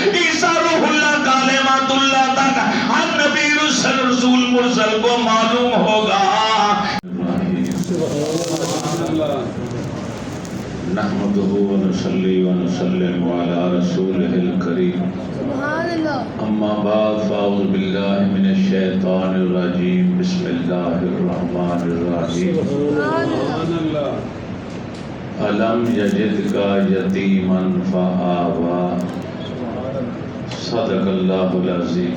عیسیٰ روح اللہ کلمات اللہ تک ہر نبی رسول مرسل کو معلوم ہوگا۔ نحمده ونصلي ونسلم على رسوله الكريم اما بعد فاعوذ بالله من الشيطان الرجيم بسم الله الرحمن الرحيم ألم يجدك يتيما فآوى صدق الله العظيم۔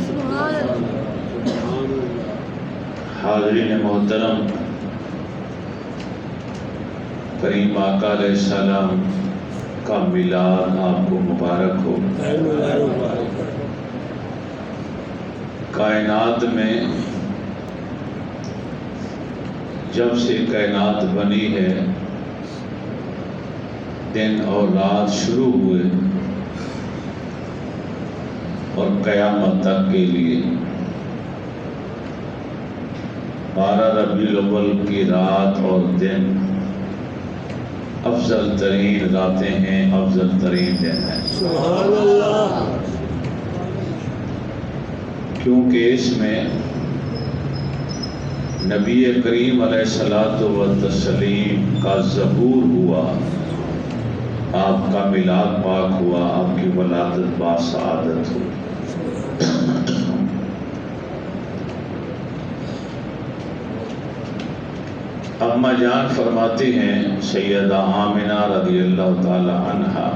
حاضرین محترم، کریم آقا علیہ السلام کا میلاد آپ کو مبارک ہو۔ کائنات میں جب سے کائنات بنی ہے، دن اور رات شروع ہوئے اور قیامت تک کے لیے 12 ربیع الاول کی رات اور دن افضل ترین راتیں ہیں، افضل ترین دن ہیں۔ سبحان اللہ۔ کیونکہ اس میں نبی کریم علیہ الصلوۃ والتسلیم کا ظہور ہوا، آپ کا میلاد پاک ہوا، آپ کی ولادت باسعادت ہوئی۔ اماں جان فرماتی ہیں سیدہ آمنہ رضی اللہ تعالی عنہا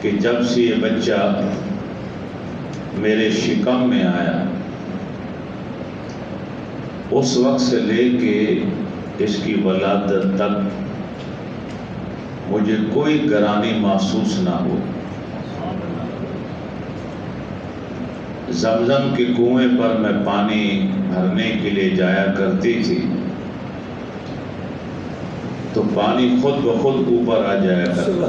کہ جب سے یہ بچہ میرے شکم میں آیا، اس وقت سے لے کے اس کی ولادت تک مجھے کوئی گرانی محسوس نہ ہو۔ زمزم کے کنویں پر میں پانی بھرنے کے لیے جایا کرتی تھی تو پانی خود بخود اوپر آ جایا کرتا۔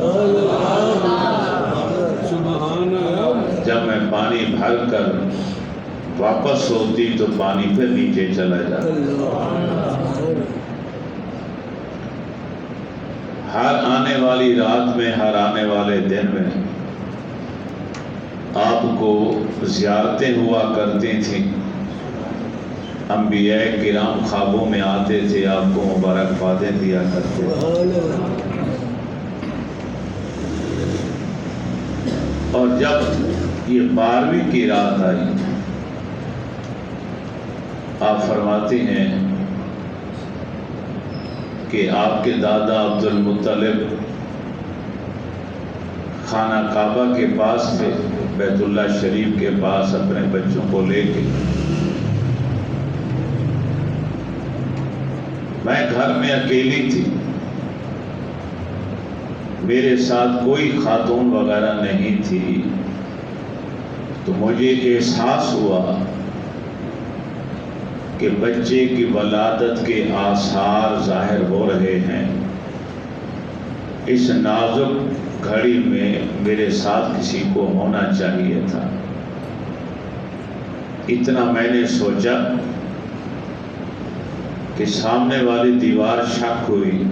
جب میں پانی بھر کر واپس ہوتی تو پانی پھر نیچے چلا جاتا۔ ہر آنے والی رات میں، ہر آنے والے دن میں آپ کو زیارتیں ہوا کرتی تھیں، انبیاء کرام خوابوں میں آتے تھے، آپ کو مبارکبادیں دیا کرتے تھے۔ اور جب یہ 12ویں کی رات آئی، آپ فرماتی ہیں کہ آپ کے دادا عبد المطلب خانہ کعبہ کے پاس تھے، بیت اللہ شریف کے پاس اپنے بچوں کو لے کے۔ میں گھر میں اکیلی تھی، میرے ساتھ کوئی خاتون وغیرہ نہیں تھی، تو مجھے احساس ہوا کہ بچے کی ولادت کے آثار ظاہر ہو رہے ہیں۔ اس نازک گھڑی میں میرے ساتھ کسی کو ہونا چاہیے تھا۔ اتنا میں نے سوچا کہ سامنے والی دیوار شک ہوئی،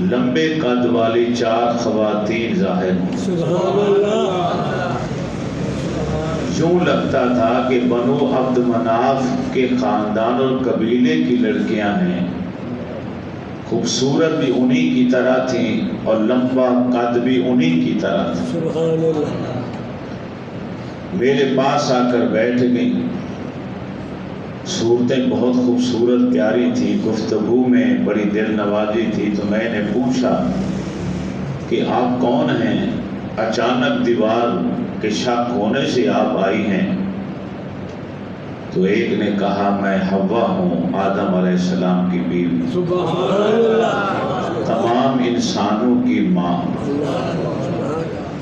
لمبے قد والی 4 خواتین ظاہر ہوئی۔ یوں لگتا تھا کہ بنو عبد مناف کے خاندان اور قبیلے کی لڑکیاں ہیں، خوبصورت بھی انہی کی طرح تھیں اور لمبا قد بھی انہی کی طرح تھا۔ میرے پاس آ کر بیٹھ گئیں، صورتیں بہت خوبصورت پیاری تھی، گفتگو میں بڑی دل نوازی تھی۔ تو میں نے پوچھا کہ آپ کون ہیں؟ اچانک دیوار کے شک ہونے سے آپ آئی ہیں؟ تو ایک نے کہا میں حوا ہوں، آدم علیہ السلام کی بیوی، تمام انسانوں کی ماں۔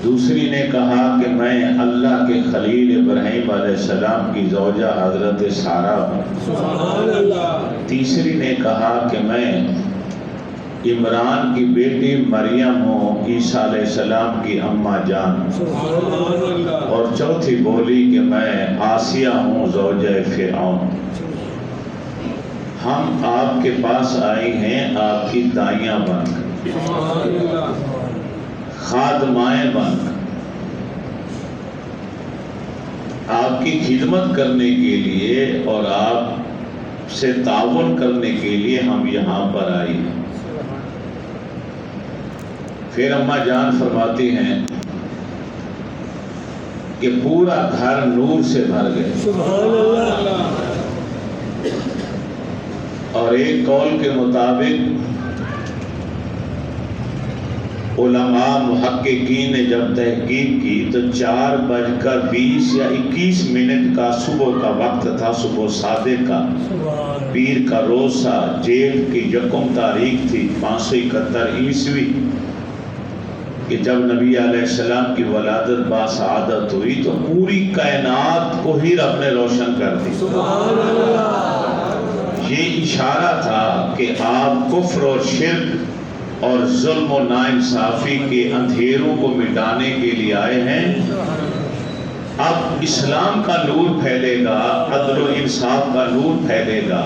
دوسری نے کہا کہ میں اللہ کے خلیل ابراہیم علیہ السلام کی زوجہ حضرت سارہ ہوں۔ تیسری نے کہا کہ میں عمران کی بیٹی مریم ہوں، عیسیٰ علیہ السلام کی اماں جان۔ اور چوتھی بولی کہ میں آسیہ ہوں، زوجہ فرعون۔ ہم آپ کے پاس آئی ہیں آپ کی دائیاں بن کر، خادمائیں بن آپ کی خدمت کرنے کے لیے اور آپ سے تعاون کرنے کے لیے ہم یہاں پر آئے ہیں۔ پھر اماں جان فرماتی ہیں کہ پورا گھر نور سے بھر گئے۔ سبحان اللہ۔ اور ایک قول کے مطابق علماء محققین نے جب تحقیق کی تو 4:20 یا 21 کا صبح کا وقت تھا، صبح صادق کا، پیر کا روزہ، جیل کی یکم تاریخ تھی 571 عیسوی، کہ جب نبی علیہ السلام کی ولادت باسعادت ہوئی تو پوری کائنات کو ہی رب نے روشن کر دی۔ سبحان اللہ۔ یہ اشارہ تھا کہ آپ کفر اور شرک اور ظلم و ناانصافی کے اندھیروں کو مٹانے کے لیے آئے ہیں۔ اب اسلام کا نور پھیلے گا، عدل و انصاف کا نور پھیلے گا،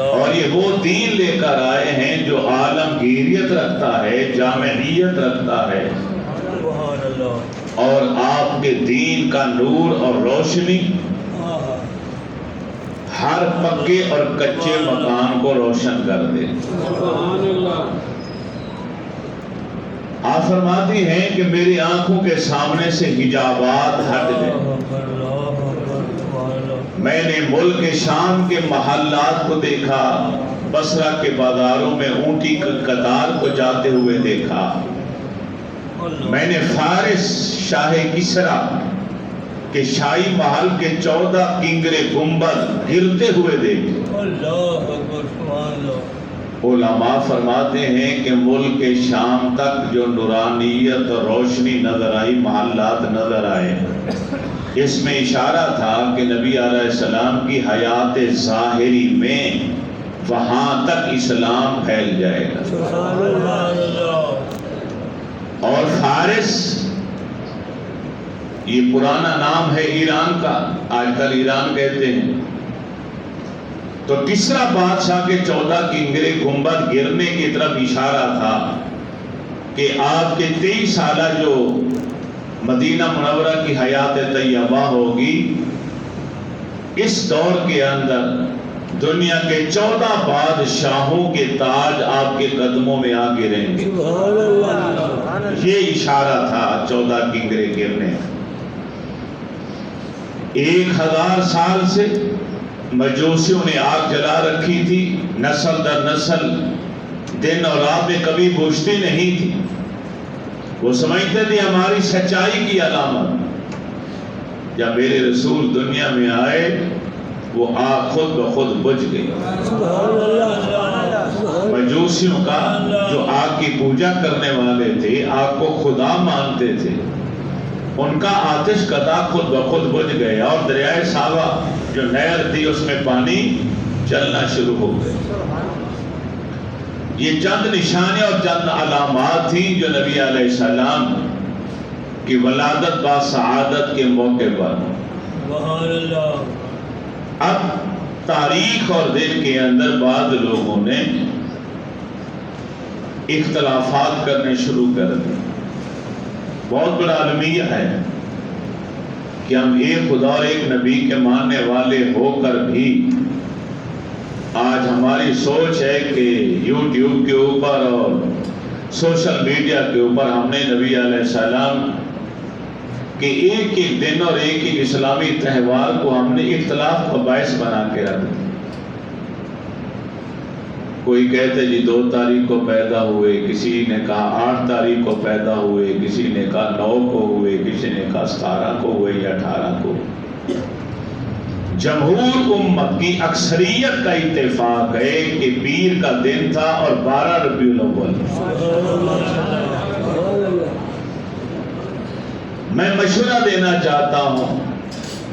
اور یہ وہ دین لے کر آئے ہیں جو عالمگیریت رکھتا ہے، جامعیت رکھتا ہے، اور آپ کے دین کا نور اور روشنی ہر پکے اور کچے مکان کو روشن کر دے۔ آپ فرماتی ہیں کہ میری آنکھوں کے سامنے سے حجابات ہٹ گئے، میں نے ملک شام کے محلات کو دیکھا، بصرہ کے بازاروں میں اونٹی قطار کو جاتے ہوئے دیکھا، میں نے فارس شاہ کسریٰ کہ شاہی محل کے 14 کنگرے گنبد گرتے ہوئے دیکھے۔ علماء فرماتے ہیں کہ ملک شام تک جو نورانیت اور روشنی نظر آئی، محلات نظر آئے، اس میں اشارہ تھا کہ نبی علیہ السلام کی حیات ظاہری میں وہاں تک اسلام پھیل جائے گا۔ اور فارس یہ پرانا نام ہے ایران کا، آج کل ایران کہتے ہیں، تو کسریٰ بادشاہ کے 14 کنگرے گنبد گرنے کی طرف اشارہ تھا کہ آپ کے 23 سالہ جو مدینہ منورہ کی حیات طیبہ ہوگی، اس دور کے اندر دنیا کے 14 بادشاہوں کے تاج آپ کے قدموں میں آ گریں گے۔ یہ اشارہ تھا 14 کنگرے گرنے۔ 1000 سال سے مجوسیوں نے آگ جلا رکھی تھی، نسل در نسل دن اور رات میں کبھی بجھتی نہیں تھی۔ وہ سمجھتے تھے ہماری سچائی کی علامت۔ جب میرے رسول دنیا میں آئے وہ آگ خود بخود بجھ گئی۔ مجوسیوں کا جو آگ کی پوجا کرنے والے تھے، آگ کو خدا مانتے تھے، ان کا آتش قطع خود بخود بجھ گئے، اور دریائے ساوا جو نہر تھی اس میں پانی چلنا شروع ہو گئے۔ یہ چند نشانیں اور چند علامات تھیں جو نبی علیہ السلام کی ولادت باسعادت کے موقع پر۔ اب تاریخ اور دن کے اندر بعض لوگوں نے اختلافات کرنے شروع کر دیے۔ بہت بڑا المیہ ہے کہ ہم ایک خدا اور ایک نبی کے ماننے والے ہو کر بھی آج ہماری سوچ ہے کہ یوٹیوب کے اوپر اور سوشل میڈیا کے اوپر ہم نے نبی علیہ السلام کہ ایک ایک دن اور ایک ایک اسلامی تہوار کو ہم نے اختلاف کا باعث بنا کے رکھ دیا۔ کوئی کہتے جی 2 تاریخ کو پیدا ہوئے، کسی نے کہا 8 تاریخ کو پیدا ہوئے، کسی نے کہا 9 کو ہوئے، کسی نے کہا 17 کو ہوئے یا 18 کو۔ جمہور امت کی اکثریت کا اتفاق ہے کہ پیر کا دن تھا اور 12 ربیع الاول۔ میں مشورہ دینا چاہتا ہوں،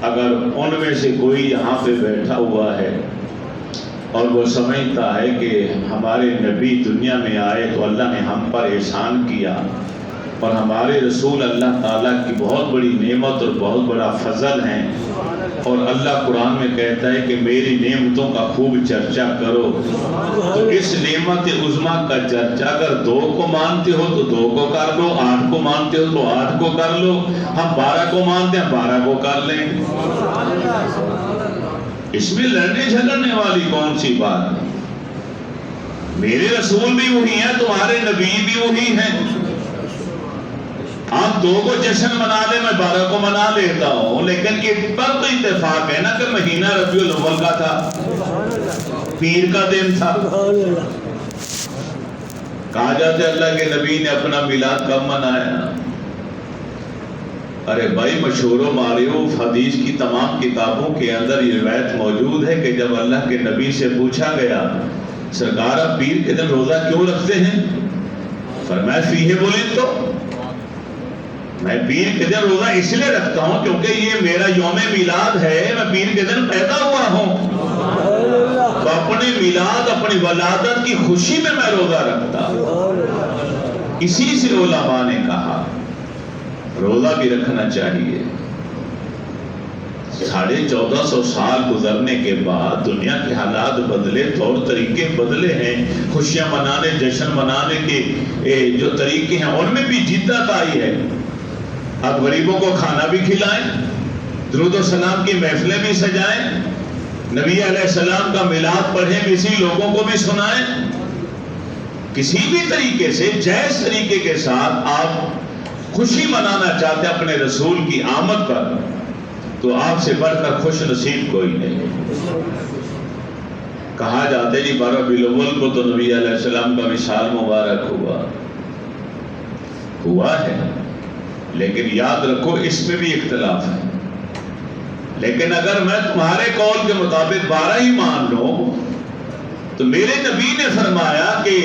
اگر ان میں سے کوئی یہاں پہ بیٹھا ہوا ہے اور وہ سمجھتا ہے کہ ہمارے نبی دنیا میں آئے تو اللہ نے ہم پر احسان کیا، اور ہمارے رسول اللہ تعالیٰ کی بہت بڑی نعمت اور بہت بڑا فضل ہیں، اور اللہ قرآن میں کہتا ہے کہ میری نعمتوں کا خوب چرچا کرو۔ تو اس نعمت عظمیٰ کا چرچا اگر 2 کو مانتے ہو تو 2 کو کر لو، 8 کو مانتے ہو تو 8 کو کر لو، ہم 12 کو مانتے ہیں 12 کو کر لیں۔ اس میں لڑنے جھگڑنے والی کون سی بات ہے؟ میرے رسول بھی وہی ہیں، تمہارے نبی بھی وہی ہیں۔ آپ 2 کو جشن منا لیں، میں 12 کو منا لیتا ہوں، لیکن ایک پر تو اتفاق ہے نا کہ مہینہ ربیع الاول کا تھا، پیر کا دن تھا۔ کہا جاتا ہے اللہ کے نبی نے اپنا میلاد کب منایا؟ ارے بھائی مشہور و معروف حدیث کی تمام کتابوں کے اندر یہ روایت موجود ہے کہ جب اللہ کے نبی سے پوچھا گیا سرکار آپ پیر کے دن روزہ کیوں رکھتے ہیں؟ فرمایا فیہ ولدت، تو میں پیر کے دن روزہ اس لیے رکھتا ہوں کیونکہ یہ میرا یوم میلاد ہے، میں پیر کے دن پیدا ہوا ہوں، تو اپنے میلاد اپنی ولادت کی خوشی میں روزہ رکھتا ہوں۔ اسی سے علماء نے کہا روزہ بھی رکھنا چاہیے۔ 1450 سال گزرنے کے بعد دنیا کے حالات بدلے، طور طریقے بدلے ہیں، خوشیاں منانے جشن منانے کے جو طریقے ہیں ان میں بھی جدت آئی ہے۔ اب غریبوں کو کھانا بھی کھلائیں، درود و سلام کی محفلیں بھی سجائیں، نبی علیہ السلام کا میلاد پڑھیں، کسی لوگوں کو بھی سنائیں، کسی بھی طریقے سے جائز طریقے کے ساتھ آپ خوشی منانا چاہتے ہیں اپنے رسول کی آمد پر، تو آپ سے بڑھ کر خوش نصیب کوئی نہیں۔ کہا جاتا ہے جی 12 ربیع الاول کو تو نبی علیہ السلام کا وصال مبارک ہوا ہے، لیکن یاد رکھو اس میں بھی اختلاف ہے۔ لیکن اگر میں تمہارے قول کے مطابق 12 ہی مان لوں تو میرے نبی نے فرمایا کہ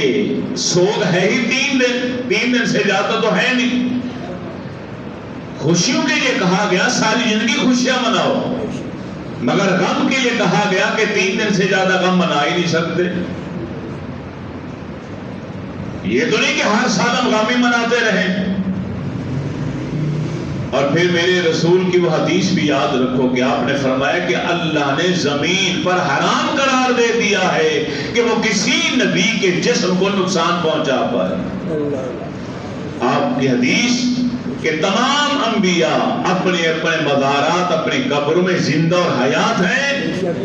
سوگ ہے ہی 3 دن سے زیادہ تو ہے نہیں۔ خوشیوں کے لیے کہا گیا ساری زندگی خوشیاں مناؤ، مگر غم کے لیے کہا گیا کہ 3 دن سے زیادہ غم منا ہی نہیں سکتے۔ یہ تو نہیں کہ ہر سال ہم غم ہی مناتے رہیں۔ اور پھر میرے رسول کی وہ حدیث بھی یاد رکھو کہ آپ نے فرمایا کہ اللہ نے زمین پر حرام قرار دے دیا ہے کہ وہ کسی نبی کے جسم کو نقصان پہنچا پائے۔ آپ کی حدیث کہ تمام انبیاء اپنے اپنے مزارات اپنی قبروں میں زندہ اور حیات ہیں،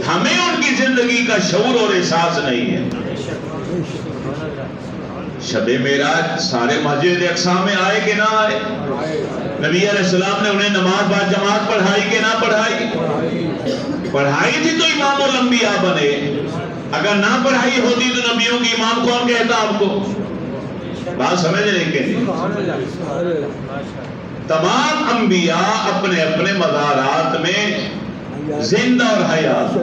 ہمیں ان کی زندگی کا شعور اور احساس نہیں ہے۔ شب معراج سارے مسجد اقصی میں آئے کہ نہ آئے؟ نبی علیہ السلام نے انہیں نماز با جماعت پڑھائی کہ نہ پڑھائی؟ پڑھائی تھی تو امام الانبیاء بنے، اگر نہ پڑھائی ہوتی تو نبیوں کی امام کون کہتا آپ کو؟ بات سمجھ رہے کہ نہیں؟ تمام انبیاء اپنے اپنے مزارات میں زندہ اور حیات،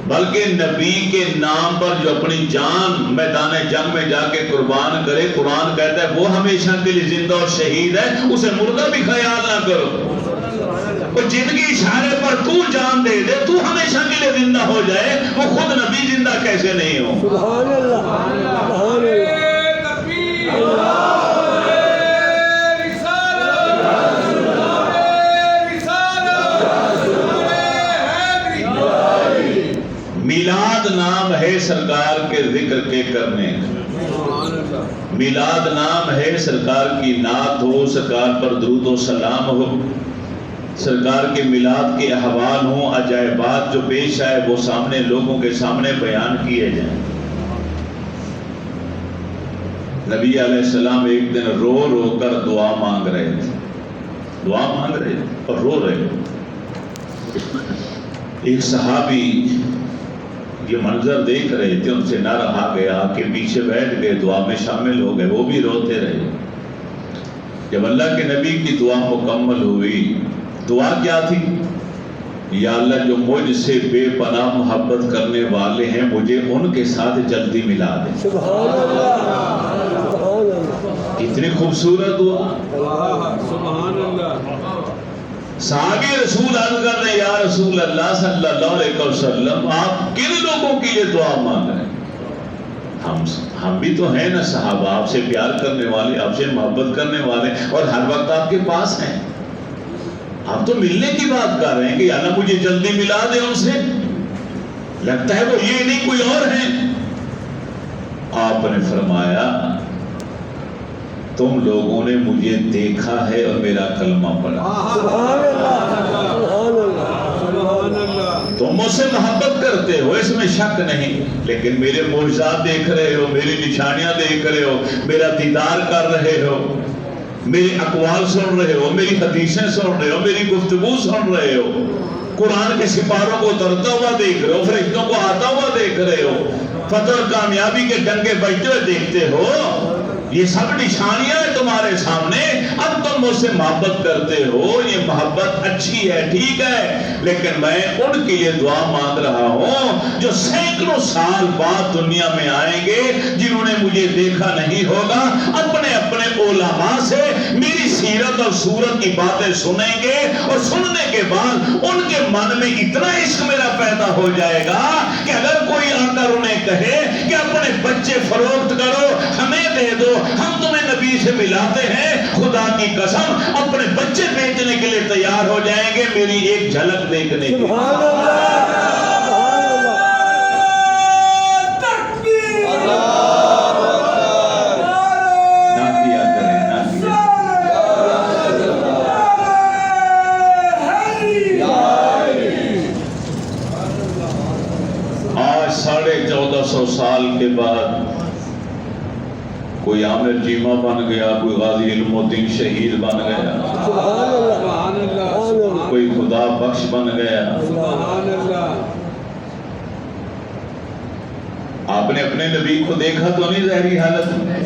بلکہ نبی کے نام پر جو اپنی جان میدان جنگ میں جا کے قربان کرے، قرآن کہتا ہے وہ ہمیشہ کے لیے زندہ اور شہید ہے، اسے مردہ بھی خیال نہ کرو۔ وہ جن کی اشارے پر تو جان دے دے، تو ہمیشہ کے لیے زندہ ہو جائے، وہ خود نبی زندہ کیسے نہیں ہو؟ سبحان اللہ، سبحان اللہ۔ میلاد نام ہے سرکار کے ذکر کے کرنے، میلاد نام ہے سرکار کی نعت ہو، سرکار پر درود و سلام ہو، سرکار کے میلاد کے احوال ہوں، عجائبات جو پیش آئے وہ سامنے لوگوں کے سامنے بیان کیے جائیں۔ نبی علیہ السلام ایک دن رو رو کر دعا مانگ رہے تھے اور رو رہے تھے۔ ایک صحابی یہ منظر دیکھ رہے تھے، ان سے نہ رہا گیا کہ پیچھے بیٹھ گئے، دعا میں شامل ہو گئے، وہ بھی روتے رہے۔ جب اللہ کے نبی کی دعا مکمل ہوئی، دعا کیا تھی؟ یا اللہ جو مجھ سے بے پناہ محبت کرنے والے ہیں مجھے ان کے ساتھ جلدی ملا دے۔ سبحان اللہ، سبحان اللہ، کتنی خوبصورت دعا۔ سبحان اللہ۔ صحابی رسول عرض کر رہے یا رسول اللہ صلی اللہ علیہ وسلم آپ کن لوگوں کی یہ دعا مانگ رہے ہیں؟ ہم بھی تو ہیں نا صحابہ، آپ سے پیار کرنے والے، آپ سے محبت کرنے والے، اور ہر وقت آپ کے پاس ہیں. آپ تو ملنے کی بات کر رہے ہیں کہ اللہ مجھے جلدی ملا دے ان سے. لگتا ہے وہ یہ نہیں کوئی اور ہیں. آپ نے فرمایا تم لوگوں نے مجھے دیکھا ہے اور میرا کلمہ پڑھا. سبحان اللہ سبحان اللہ. تم مجھ سے محبت کرتے ہو، اس میں شک نہیں، لیکن میرے معجزات دیکھ رہے ہو، میری نشانیاں دیکھ رہے ہو، میرا دیدار کر رہے ہو، میرے اقوال سن رہے ہو، میری حدیثیں سن رہے ہو، میری گفتگو سن رہے ہو، قرآن کے سپاروں کو اترتا ہوا دیکھ رہے ہو، فرشتوں کو آتا ہوا دیکھ رہے ہو، فتح اور کامیابی کے ڈنکے بجتے ہوئے دیکھتے ہو. یہ سب نشانیاں ہیں تمہارے سامنے. اب تم مجھ سے محبت کرتے ہو، یہ محبت اچھی ہے، ٹھیک ہے، لیکن میں ان کے لیے دعا مانگ رہا ہوں جو سینکڑوں سال بعد دنیا میں آئیں گے، جنہوں نے مجھے دیکھا نہیں ہوگا، اپنے اپنے علماء سے میری سیرت اور صورت کی باتیں سنیں گے، اور سننے کے بعد ان کے من میں اتنا عشق میرا پیدا ہو جائے گا کہ اگر کوئی آ کر انہیں کہے کہ اپنے بچے فروخت کرو، ہمیں دے دو، ہم تمہیں نبی سے ملاتے ہیں، خدا کی قسم اپنے بچے بیچنے کے لیے تیار ہو جائیں گے میری ایک جھلک دیکھنے کی. سبحان اللہ تکبیر. نہ کیا کریں، نہ کیا. آج 1450 سال کے بعد کوئی عامر جیمہ بن گیا، کوئی غازی علم الدین شہید بن گیا، سبحان اللہ کوئی خدا بخش بن گیا. سبحان اللہ. آپ نے اپنے نبی کو دیکھا تو نہیں ظاہری حالت میں،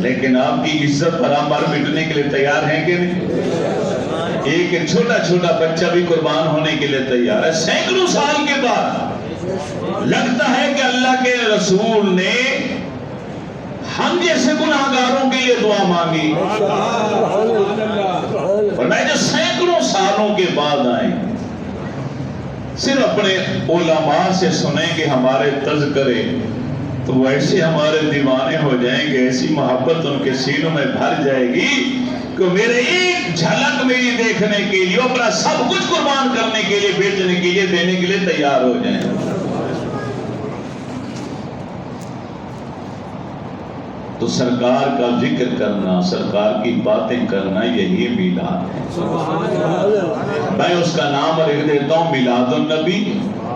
لیکن آپ کی عزت برابر مٹنے کے لیے تیار ہیں کہ نہیں؟ ایک چھوٹا چھوٹا بچہ بھی قربان ہونے کے لیے تیار ہے. سینکڑوں سال کے بعد لگتا ہے کہ اللہ کے رسول نے ہم جیسے گناہگاروں کے لیے دعا مانگی، اور میں جو سینکڑوں سالوں کے بعد آئیں صرف اپنے علماء سے سنیں کہ ہمارے تذکرے، تو وہ ایسے ہمارے دیوانے ہو جائیں گے، ایسی محبت ان کے سینوں میں بھر جائے گی کہ میرے ایک جھلک میری دیکھنے کے لیے، اپنا سب کچھ قربان کرنے کے لیے، بیچنے کے لیے، دینے کے لیے تیار ہو جائیں. تو سرکار کا ذکر کرنا، سرکار کی باتیں کرنا، یہی میلاد ہے. میں اس کا نام لکھ دیتا ہوں میلاد النبی،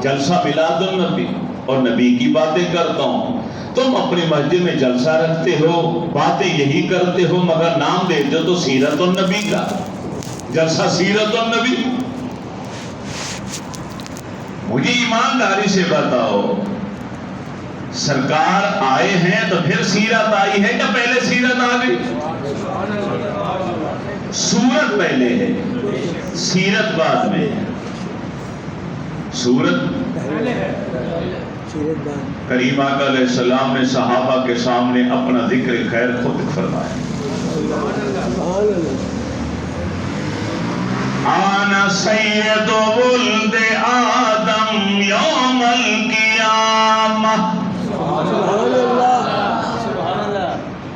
جلسہ میلاد النبی، اور نبی کی باتیں کرتا ہوں. تم اپنی مسجد میں جلسہ رکھتے ہو، باتیں یہی کرتے ہو، مگر نام دیتے ہو تو سیرت النبی کا. جلسہ سیرت النبی. مجھے ایمانداری سے بتاؤ، سرکار آئے ہیں تو پھر سیرت آئی ہے کہ پہلے سیرت آ گئی؟ سورت پہلے ہے، سیرت بعد میں. سورت کریم آقا علیہ السلام نے صحابہ کے سامنے اپنا ذکر خیر خود فرمایا. آنا سید ولد آدم یوم القیامہ.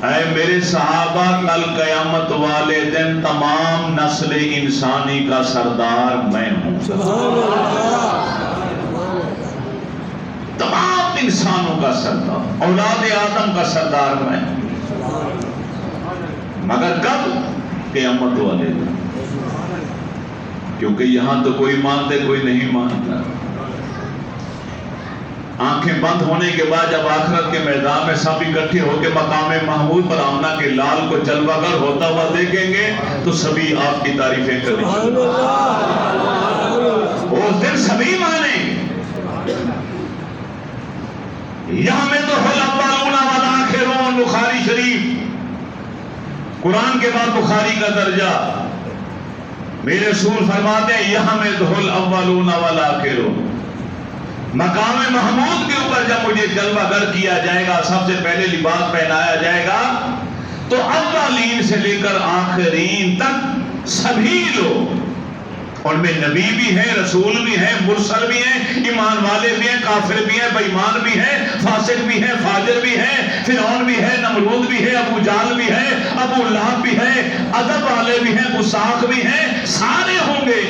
اے میرے صحابہ، کل قیامت والے دن تمام نسل انسانی کا سردار میں ہوں. تمام انسانوں کا سردار، اولاد آدم کا سردار میں ہوں. مگر کب؟ قیامت والے دن. کیونکہ یہاں تو کوئی مانتے کوئی نہیں مانتا. آنکھیں بند ہونے کے بعد جب آخرت کے میدان میں سب اکٹھے ہو کے مقام محمود پر آمنہ کے لال کو جلوہ گر ہوتا ہوا دیکھیں گے تو سبھی آپ کی تعریفیں کریں گے. اس دن سبھی مانیں گے. یہاں میں تو الاولون والآخرون، بخاری شریف، قرآن کے بعد بخاری کا درجہ. میرے رسول فرماتے ہیں یہاں میں تو الاولون والآخرون. مقام محمود کے اوپر جب مجھے جلوہ گر کیا جائے گا، سب سے پہلے لباس پہنایا جائے گا، تو اولین سے لے کر آخرین تک سبھی لوگ ان میں نبی بھی ہیں، رسول بھی ہیں، مرسل بھی ہیں، ایمان والے بھی ہیں، کافر بھی ہیں، بے ایمان بھی ہیں، فاسق بھی ہیں، فاجر بھی ہیں، فرعون بھی ہے، نمرود بھی ہے، ابو جہل بھی ہے، ابو لہب بھی ہے، ادب والے بھی ہیں، گستاخ بھی ہیں، سارے ہوں گے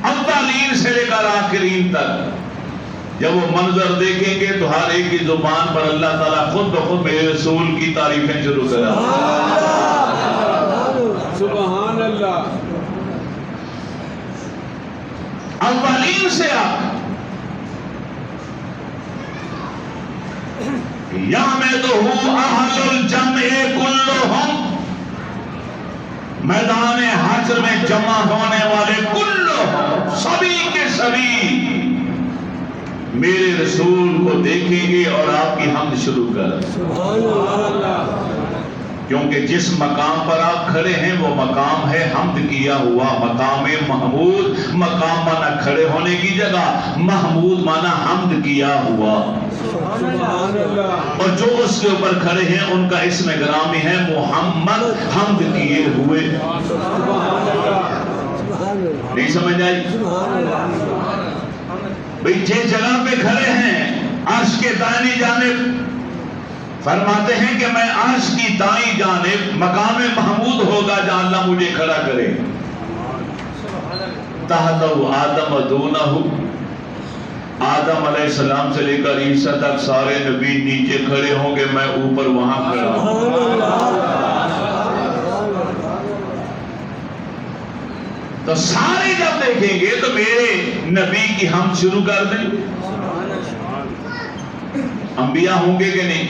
اولین سے لے کر آخرین تک۔ جب وہ منظر دیکھیں گے تو ہر ایک کی زبان پر اللہ تعالیٰ خود بخود میرے رسول کی تعریفیں شروع کرا۔ سبحان اللہ۔ اولین سے آپ یحمدہ اہل الجمع کلہم، میدان حشر میں جمع ہونے والے کلہم، سبھی کے سبھی میرے رسول کو دیکھیں گے اور آپ کی حمد شروع کر۔ سبحان اللہ۔ کیونکہ جس مقام پر آپ کھڑے ہیں وہ مقام ہے حمد کیا ہوا، مقام محمود۔ مقام مانا کھڑے ہونے کی جگہ، محمود مانا حمد کیا ہوا۔ سبحان اللہ۔ اور جو اس کے اوپر کھڑے ہیں ان کا اسم گرامی ہے محمد، حمد کیے ہوئے۔ سبحان اللہ۔ نہیں سمجھ آئی؟ بھئی جس جگہ پہ کھڑے ہیں عرش کے دائیں جانب، فرماتے ہیں کہ میں عرش کی دائیں جانب مقام محمود ہوگا جہاں اللہ مجھے کھڑا کرے۔ تحتہ آدم دونہ، آدم علیہ السلام سے لے کر عیسیٰ تک سارے نبی نیچے کھڑے ہوں گے، میں اوپر وہاں کھڑا ہوں۔ تو سارے جب دیکھیں گے تو میرے نبی کی ہم شروع کر دیں۔ انبیاء ہوں گے کہ نہیں؟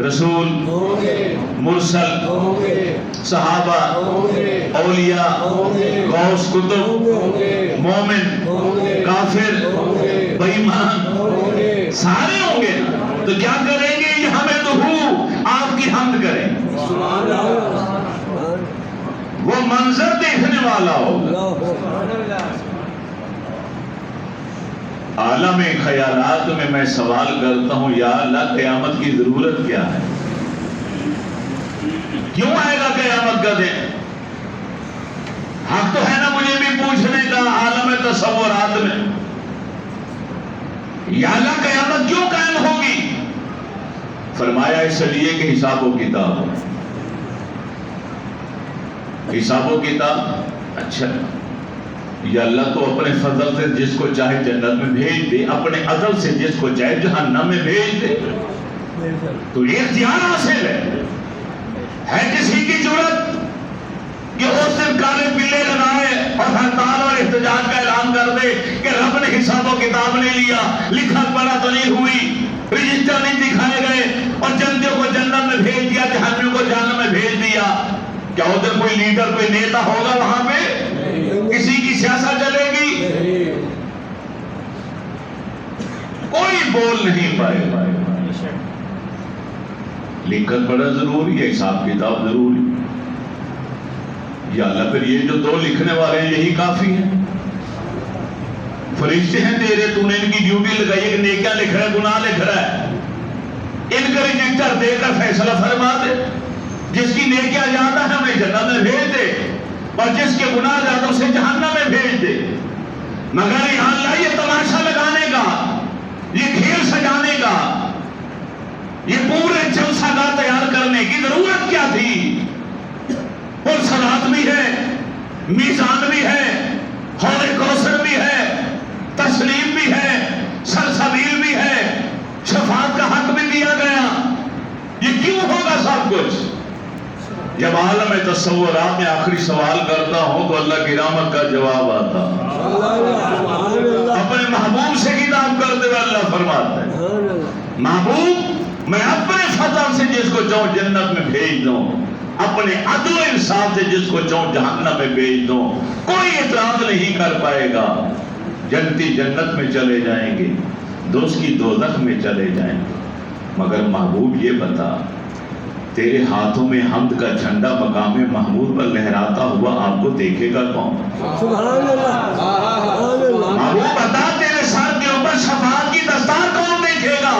رسول، مرسل، صحابہ، اولیاء، غوث، کتب، مومن، کافر، بے ایمان، سارے ہوں گے۔ تو کیا کریں گے؟ یہ ہمیں تو آپ کی حمد کریں۔ وہ منظر دیکھنے والا ہوگا۔ عالم خیالات میں سوال کرتا ہوں، یا اللہ قیامت کی ضرورت کیا ہے؟ کیوں آئے گا قیامت کا دن؟ حق تو ہے نا مجھے بھی پوچھنے کا عالم تصورات میں، یا اللہ قیامت کیوں قائم ہوگی؟ فرمایا اس لیے کہ حساب و کتاب ہو۔ حساب و کتاب، اچھا یا اللہ تو اپنے فضل سے جس کو چاہے جنت میں بھیج دے، اپنے عدل سے جس کو چاہے جہنم میں بھیج دے، تو یہ اختیار حاصل ہے کسی کی جرت کہ وہ صرف کالے پلے لگائے اور ہڑتال اور احتجاج کا اعلان کر دے کہ رب نے حساب و کتاب نہیں لیا، لکھا پڑھا تو نہیں ہوئی، رجسٹر نہیں دکھائے گئے، اور جنتوں کو جنت میں بھیج دیا، جہنم کو جہنم میں بھیج دیا؟ کیا ادھر کوئی لیڈر، کوئی نیتا ہوگا وہاں پہ؟ کسی کی سیاست چلے گی؟ کوئی بول نہیں پائے گا۔ لکھت بڑا ضروری ہے، حساب کتاب ضروری۔ یا اللہ پھر یہ جو دو لکھنے والے ہیں یہی کافی ہیں؟ فرشتے ہیں تیرے، تو نے ان کی ڈیوٹی لگائی ہے کہ نیکیاں لکھ رہا ہے، گناہ لکھ رہا ہے، ان کا رجسٹر دے کر فیصلہ فرما دے۔ جس کی نیکیاں زیادہ ہے انہیں جنت میں بھیج دے، اور جس کے گناہ زیادہ اسے جہنم میں بھیج دے۔ مگر یا اللہ یہ تماشا لگانے کا، یہ کھیل سجانے کا، یہ پورے جلسہ گاہ تیار کرنے کی ضرورت کیا تھی؟ پرسرات بھی ہے، میزان بھی ہے، حوض کوثر بھی ہے، تسلیم بھی ہے، سلسبیل بھی ہے، شفاعت کا حق بھی دیا گیا۔ یہ کیوں ہوگا سب کچھ؟ جب عالم تصورات میں آخری سوال کرتا ہوں تو اللہ کی رحمت کا جواب آتا۔ اپنے محبوب سے خطاب کرتے ہوئے اللہ فرماتا ہے، محبوب میں اپنے فضل سے جس کو چاہوں جنت میں بھیج دوں، اپنے عدل و انصاف سے جس کو چاہوں جہنم میں بھیج دوں، کوئی اعتراض نہیں کر پائے گا۔ جنتی جنت میں چلے جائیں گے، دوست کی دوزخ میں چلے جائیں گے۔ مگر محبوب یہ بتا، تیرے ہاتھوں میں حمد کا جھنڈا مقام محمود پر لہراتا ہوا آپ کو دیکھے گا کون؟ سبحان اللہ۔ محبوب بتا، تیرے سر کے اوپر شفاعت کی دستار کون دیکھے گا؟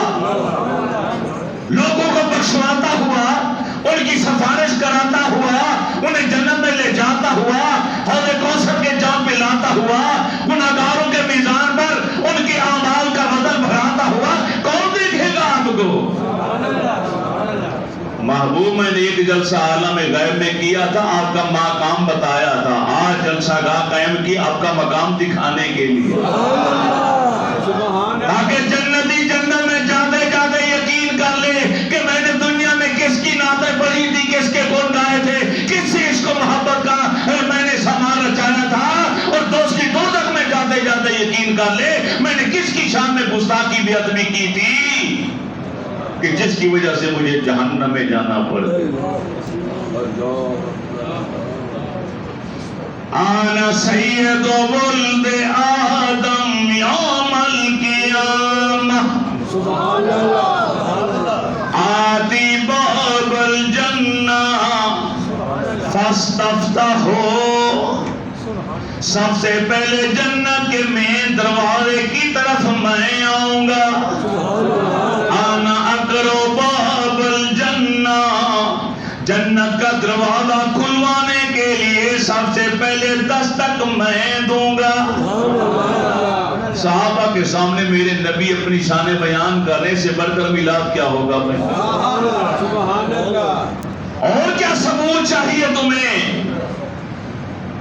لوگوں کو بخشواتا ہوا، ان کی سفارش کراتا ہوا، انہیں جنت میں لے جاتا ہوا، حوض ہوا گناہگاروں کے میزان پر ان کے اعمال کا وزن بڑھاتا ہوا کون دیکھے گا آپ کو؟ محبوب میں نے ایک جلسہ عالم غیب میں کیا تھا، آپ کا مقام بتایا تھا، آج جلسہ گاہ قائم کی آپ کا مقام دکھانے کے لیے، تاکہ جنتی جنت میں جاتے جاتے یقین کر لے کہ میں نے دنیا میں کس کی نعتیں پڑھی تھی، کس کے گن گائے تھے، کس سے اس کو محبت کا میں نے سامان رچایا تھا، اور دوست کی دوزخ میں جاتے جاتے یقین کر لے میں نے کس کی شان میں گستاخی بے ادبی کی تھی کہ جس کی وجہ سے مجھے جہنم میں جانا پڑے۔ آنا سید ولد آدم یوم القیامہ آتی باب الجنہ فاستفتحوا، سب سے پہلے جنت کے مین دروازے کی طرف میں آؤں گا، آنا اقرو باب الجنہ، جنت کا دروازہ کھلوانے کے لیے سب سے پہلے دستک میں دوں گا۔ صحابہ کے سامنے میرے نبی اپنی شان بیان کرنے سے بڑھ کر میلاد کیا ہوگا بھائی؟ سبحان اللہ۔ اور کیا ثبوت چاہیے تمہیں؟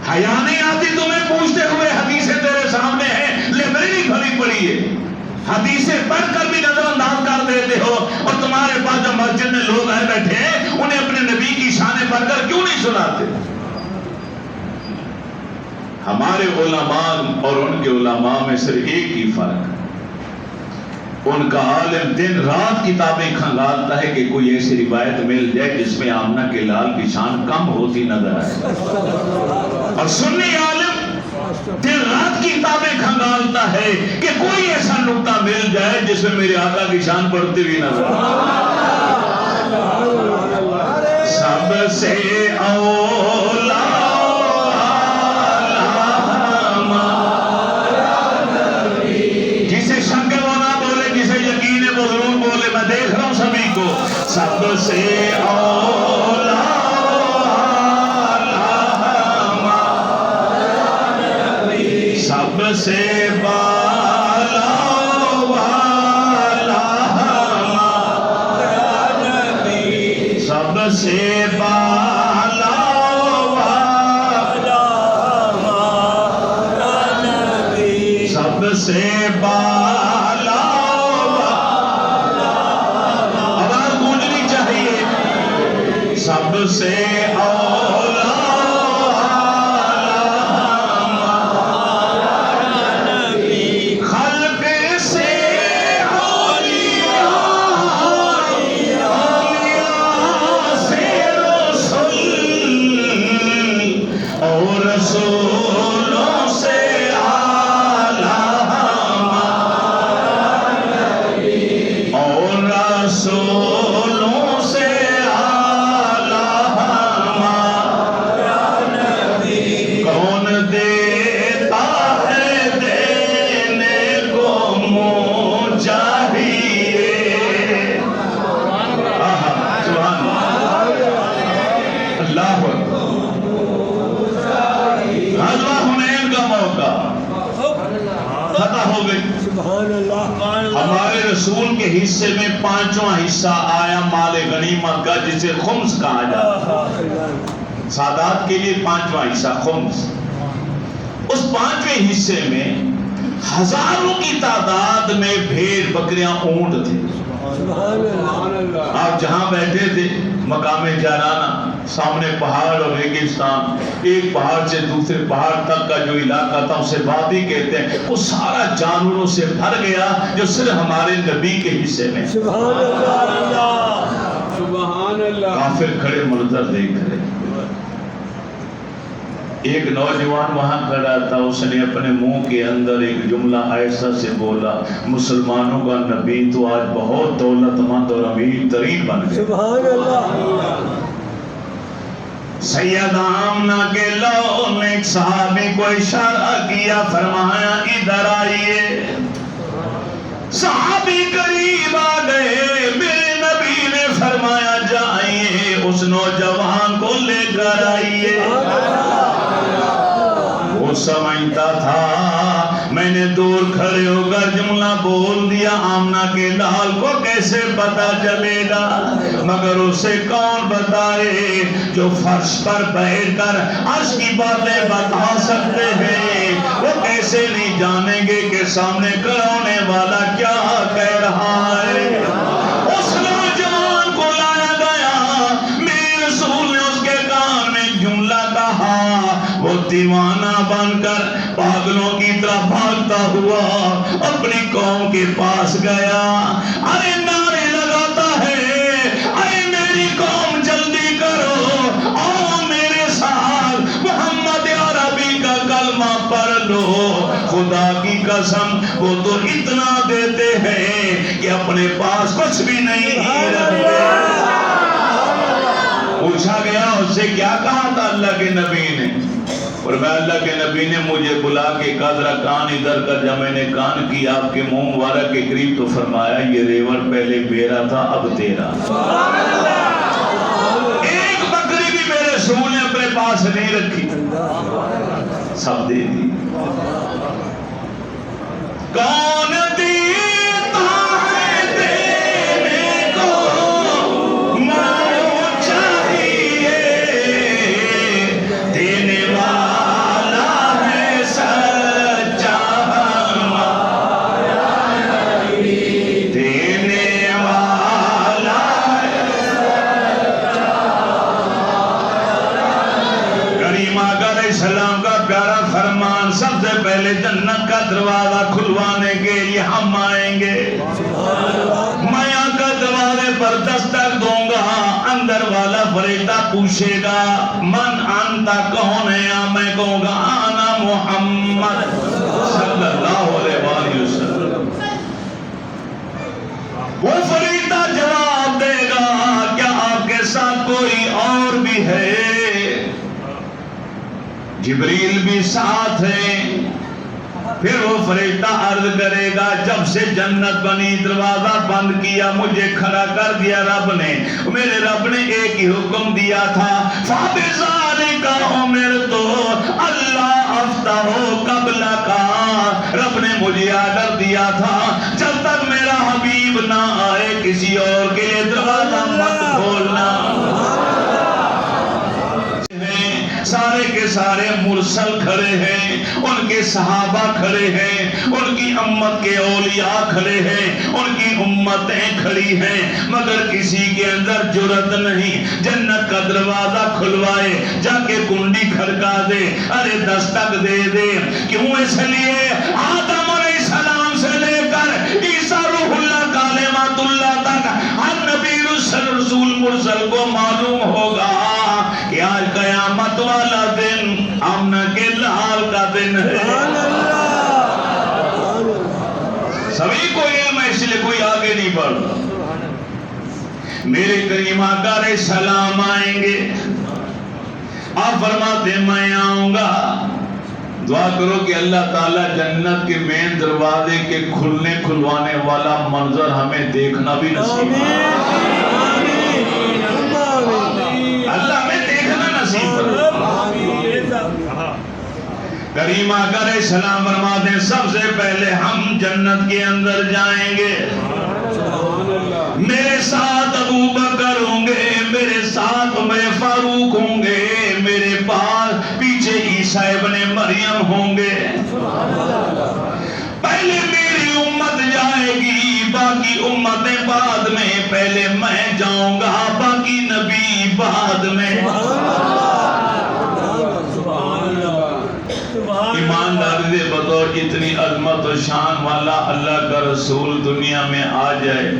حیا نہیں آتی تمہیں پوچھتے ہوئے؟ حدیثیں تیرے سامنے ہیں، لائبریری بھری پڑی ہے، حدیثیں پڑھ کر بھی نظر انداز کر دیتے ہو، اور تمہارے پاس جو مسجد میں لوگ آئے بیٹھے انہیں اپنے نبی کی شانیں پڑھ کر کیوں نہیں سناتے؟ ہمارے علماء اور ان کے علماء میں صرف ایک ہی فرق ہے، ان کا عالم دن رات کتابیں کھنگالتا ہے کہ کوئی ایسی روایت مل جائے جس میں آمنہ کے لال کی شان کم ہوتی نظر آئے، اور سنی عالم دن رات کتابیں کھنگالتا ہے کہ کوئی ایسا نقطہ مل جائے جس میں میرے آقا کی شان بڑھتی ہوئی نظر آئے۔ سب سے اولا جسے شک ہے وہ نہ بولے، جسے یقین ہے وہ ضرور بولے، میں دیکھ رہا ہوں سبھی کو۔ سب سے اولا سب سے بالا والا ہمارا نبی، سب سے بالا والا ہمارا نبی، سب سے بالا والا، آواز گونجنی چاہیے، سب سے اولا ہمارے رسول کے حصے میں پانچواں حصہ آیا مال غنیمت کا، جسے خمس کہا جاتا ہے، سادات کے لیے پانچواں حصہ خمس۔ اس پانچویں حصے میں ہزاروں کی تعداد میں بھیڑ بکریاں اونٹ تھے۔ آپ جہاں بیٹھے تھے مقام جارانہ، سامنے پہاڑ اور ریگستان، ایک پہاڑ سے دوسرے پہاڑ تک کا جو علاقہ تھا اسے وادی کہتے ہیں، وہ سارا جانوروں سے بھر گیا جو صرف ہمارے نبی کے حصے میں۔ سبحان اللہ، سبحان اللہ۔ کافر کھڑے منظر دیکھ رہے، ایک نوجوان وہاں کھڑا تھا، اس نے اپنے منہ کے اندر ایک جملہ ایسا سے بولا، مسلمانوں کا نبی تو آج بہت دولت مند اور امیر ترین بن گیا۔ سبحان اللہ۔ سیدہ آمنہ کے لو نے ایک صحابی کو اشارہ کیا، فرمایا ادھر آئیے۔ صحابی قریب آ گئے، میرے نبی نے فرمایا جائیے اس نوجوان کو لے کر آئیے۔ وہ سمجھتا تھا اتنے دور کھڑے ہو کر جملہ بول دیا، آمنہ کے لال کو کیسے پتا چلے گا؟ مگر اسے کون بتائے جو فرش پر بیٹھ کر عرش کی باتیں بتا سکتے ہیں، وہ کیسے نہیں جانیں گے کہ سامنے کرانے والا کیا کہہ رہا ہے؟ اس نوجوان کو لایا گیا، میرے رسول نے اس کے کان میں جملہ کہا، وہ دیوانہ بن کر پاگلوں کی طرح بھاگتا ہوا اپنی قوم کے پاس گیا، ارے نعرے لگاتا ہے، ارے میری قوم جلدی کرو، آؤ میرے ساتھ محمد عربی کا کلمہ پڑھ لو۔ خدا کی قسم وہ تو اتنا دیتے ہیں کہ اپنے پاس کچھ بھی نہیں رکھتے۔ پوچھا گیا اس سے کیا کہا تھا اللہ کے نبی نے؟ اور میں اللہ کے نبی نے مجھے بلا کے قدرہ کان ادھر کر، جب میں نے کان کی آپ کے منہ مبارک کے قریب تو فرمایا یہ ریوڑ پہلے میرا تھا اب تیرا۔ ایک بکری بھی میرے رسول نے اپنے پاس نہیں رکھی، سب دے دی۔ کون دیتا ہے دینے کو مانو چاہیے، دینے والا ہے سچا ہمارا نبی، دینے والا ہے سچا ہمارا۔ کریم آقا علیہ السلام کا پیارا فرمان، سب سے پہلے جنت کا دروازہ کھلوانے کے لیے ہم آئیں گے، میں آقا دروازے پر دستک دوں گا، اندر والا فرشتہ پوچھے گا من انتا، کون ہے؟ میں کہوں گا انا محمد صلی اللہ علیہ وآلہ وسلم۔ وہ فرشتہ جواب دے گا کیا آپ کے ساتھ کوئی اور بھی ہے؟ جبریل بھی ساتھ ہیں۔ پھر وہ فرشتہ عرض کرے گا جب سے جنت بنی دروازہ بند کیا مجھے کھڑا کر دیا رب نے، میرے رب نے ایک ہی حکم دیا تھا فَبِذَلِكَ أُمِرْتُ اللہ افتح قبلک، رب نے مجھے آرڈر دیا تھا جب تک میرا حبیب نہ آئے کسی اور کے لیے دروازہ مت کھولنا۔ سارے کے سارے مرسل کھڑے ہیں، ان کے صحابہ کھڑے ہیں، ان کی امت کے اولیاء کھڑے ہیں، ان کی امتیں کھڑی ہیں، مگر کسی کے اندر جرأت نہیں جنت کا دروازہ کھلوائے، جا کے کنڈی کھڑکا دے، ارے دستک دے دے۔ کیوں؟ اس لیے آدم علیہ السلام سے لے کر عیسیٰ روح اللہ کلمۃ اللہ تک ہر نبی رسول مرسل کو معلوم ہوگا کہ آج قیامت والا دن آمنہ کے لال کا دن ہے۔ سبھی کو علم ہے، اس لیے کوئی آگے نہیں بڑھتا۔ میرے کریم آقا علیہ السلام آئیں گے، آپ فرماتے میں آؤں گا، دعا کرو کہ اللہ تعالیٰ جنت کے مین دروازے کے کھلنے کھلوانے والا منظر ہمیں دیکھنا بھی نصیب ہے۔ اللہ ہمیں دیکھنا نصیب ہے۔ کریم آقا علیہ السلام فرماتے ہیں سب سے پہلے ہم جنت کے اندر جائیں گے، میرے ساتھ ابو بکر ہوں گے، میرے ساتھ عمر فاروق ہوں گے، میرے پاس پیچھے عیسیٰ ابن مریم ہوں گے۔ پہلے میری امت جائے گی، باقی امتیں بعد میں، پہلے میں جاؤں گا باقی نبی بعد میں۔ ایمانداری دے بطور اتنی عظمت و شان والا اللہ کا رسول دنیا میں آ جائے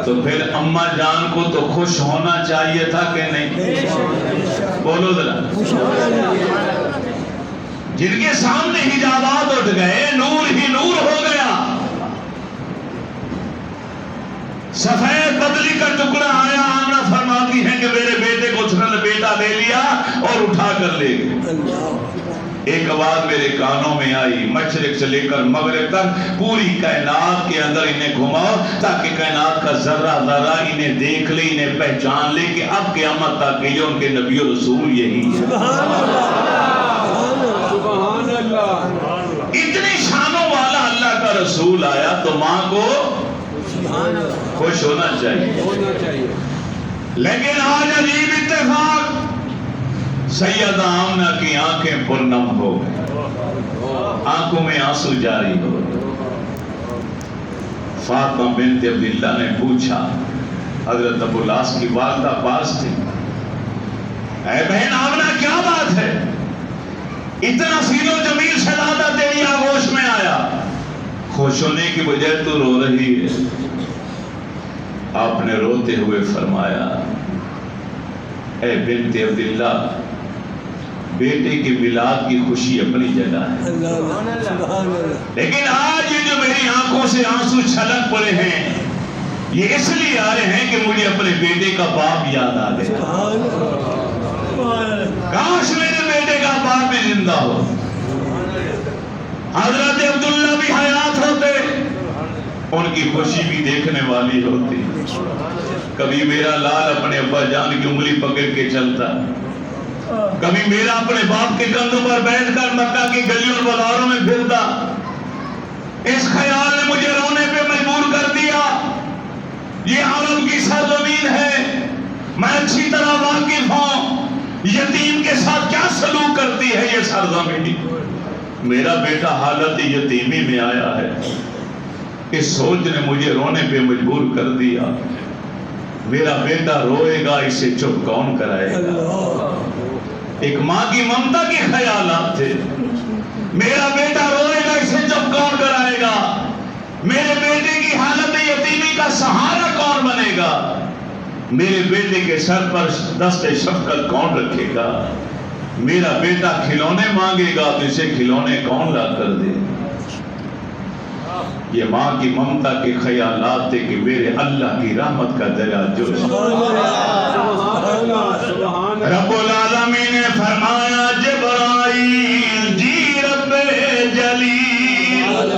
تو پھر اماں جان کو تو خوش ہونا چاہیے تھا کہ نہیں؟ بولو ذرا۔ جن کے سامنے حجابات اٹھ گئے، نور ہی نور ہو گیا، سفید بدلی کا ٹکڑا آیا، آمنہ فرماتی ہے کہ میرے بیٹے کو اس نے بیٹا لے لیا اور اٹھا کر لے گئے۔ ایک آواز میرے کانوں میں آئی، مشرق سے لے کر مغرب تک پوری کائنات کے اندر انہیں گھماؤ تاکہ کائنات کا ذرہ ذرہ انہیں دیکھ لے، انہیں پہچان لے کہ اب قیامت تک کے لیے ان کے نبی و رسول یہی ہے۔ سبحان اللہ۔ اتنی شانوں والا اللہ کا رسول آیا تو ماں کو خوش ہونا چاہیے. ہونا چاہیے. لیکن آج عجیب اتفاق, سیدہ آمنہ کی آنکھیں پرنم ہو گئی, آنکھوں میں آنسو جاری ہو گئے. فاطمہ بنت عبداللہ نے پوچھا, حضرت ابو العاص کی والدہ پاس تھی, اے بہن آمنہ کیا بات ہے, اتنا سیل و جمیل شہزادہ تیری آغوش میں آیا, خوش ہونے کی بجائے تو رو رہی ہے. آپ نے روتے ہوئے فرمایا, اے بنت عبداللہ, بیٹے کی میلاد کی خوشی اپنی جگہ ہے, لیکن آج یہ جو میری آنکھوں سے آنسو چھلک پڑے ہیں, یہ اس لیے آ رہے ہیں کہ مجھے اپنے بیٹے کا باپ یاد آ گیا. کاش میرے بیٹے کا باپ بھی زندہ ہو. حضرت عبداللہ بھی حیات ہوتے, ان کی خوشی بھی دیکھنے والی ہوتی. کبھی میرا لال اپنے ابا جان کی انگلی پکڑ کے چلتا, کبھی میرا اپنے باپ کے کندھوں پر بیٹھ کر مکہ کی گلیوں اور بازاروں میں پھرتا. اس خیال نے مجھے رونے پہ مجبور کر دیا. یہ عرب کی سرزمین ہے, میں اچھی طرح واقف ہوں یتیم کے ساتھ کیا سلوک کرتی ہے یہ سرزمین. میرا بیٹا حالت یتیمی میں آیا ہے, اس سوچ نے مجھے رونے پہ مجبور کر دیا. میرا بیٹا روئے گا, اسے چپ کون کرائے گا. ایک ماں کی ممتا کے خیالات تھے. میرا بیٹا روئے گا, اسے چپ کون کرائے گا. میرے بیٹے کی حالت یتیمی کا سہارا کون بنے گا. میرے بیٹے کے سر پر دست شفقت کون رکھے گا. میرا بیٹا کھلونے مانگے گا تو اسے کھلونے کون لا کر دے. یہ ماں کی ممتا کے خیالات تھے کہ میرے اللہ کی رحمت کا دریا جوش. رب العالمین نے فرمایا, جبرائیل جی رب جلیل,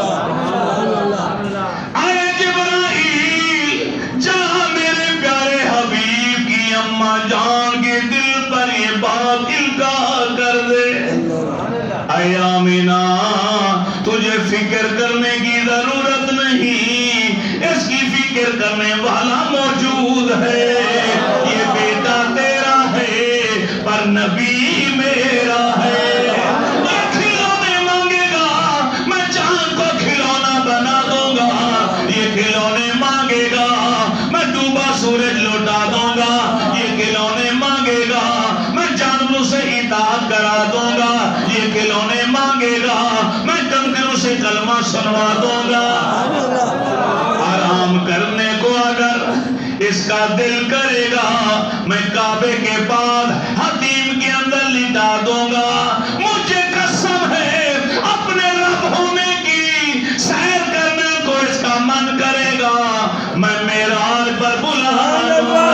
آئے جبرائیل جا میرے پیارے حبیب کی اماں جان کے دل پر یہ بات القا کر دے. اے آمنہ, تجھے فکر کرنے کی ضرورت نہیں, اس کی فکر کرنے والا موجود ہے. یہ بیٹا تیرا ہے پر نبی میرا ہے. یہ کھلونے مانگے گا, میں چاند کو کھلونا بنا دوں گا. یہ کھلونے مانگے گا, میں ڈوبا سورج لوٹا دوں گا. یہ کھلونے مانگے گا, میں جانوروں سے اطاعت کرا دوں گا. یہ کھلونے مانگے گا, میں کنکروں سے کلمہ سنوا دوں گا. آرام کرنے کو اگر اس کا دل کرے گا, میں کعبے کے بعد حتیم کے اندر لٹا دوں گا. مجھے قسم ہے اپنے رب ہونے کی سیر کرنے کو اس کا من کرے گا, میں معراج پر بلا دوں گا.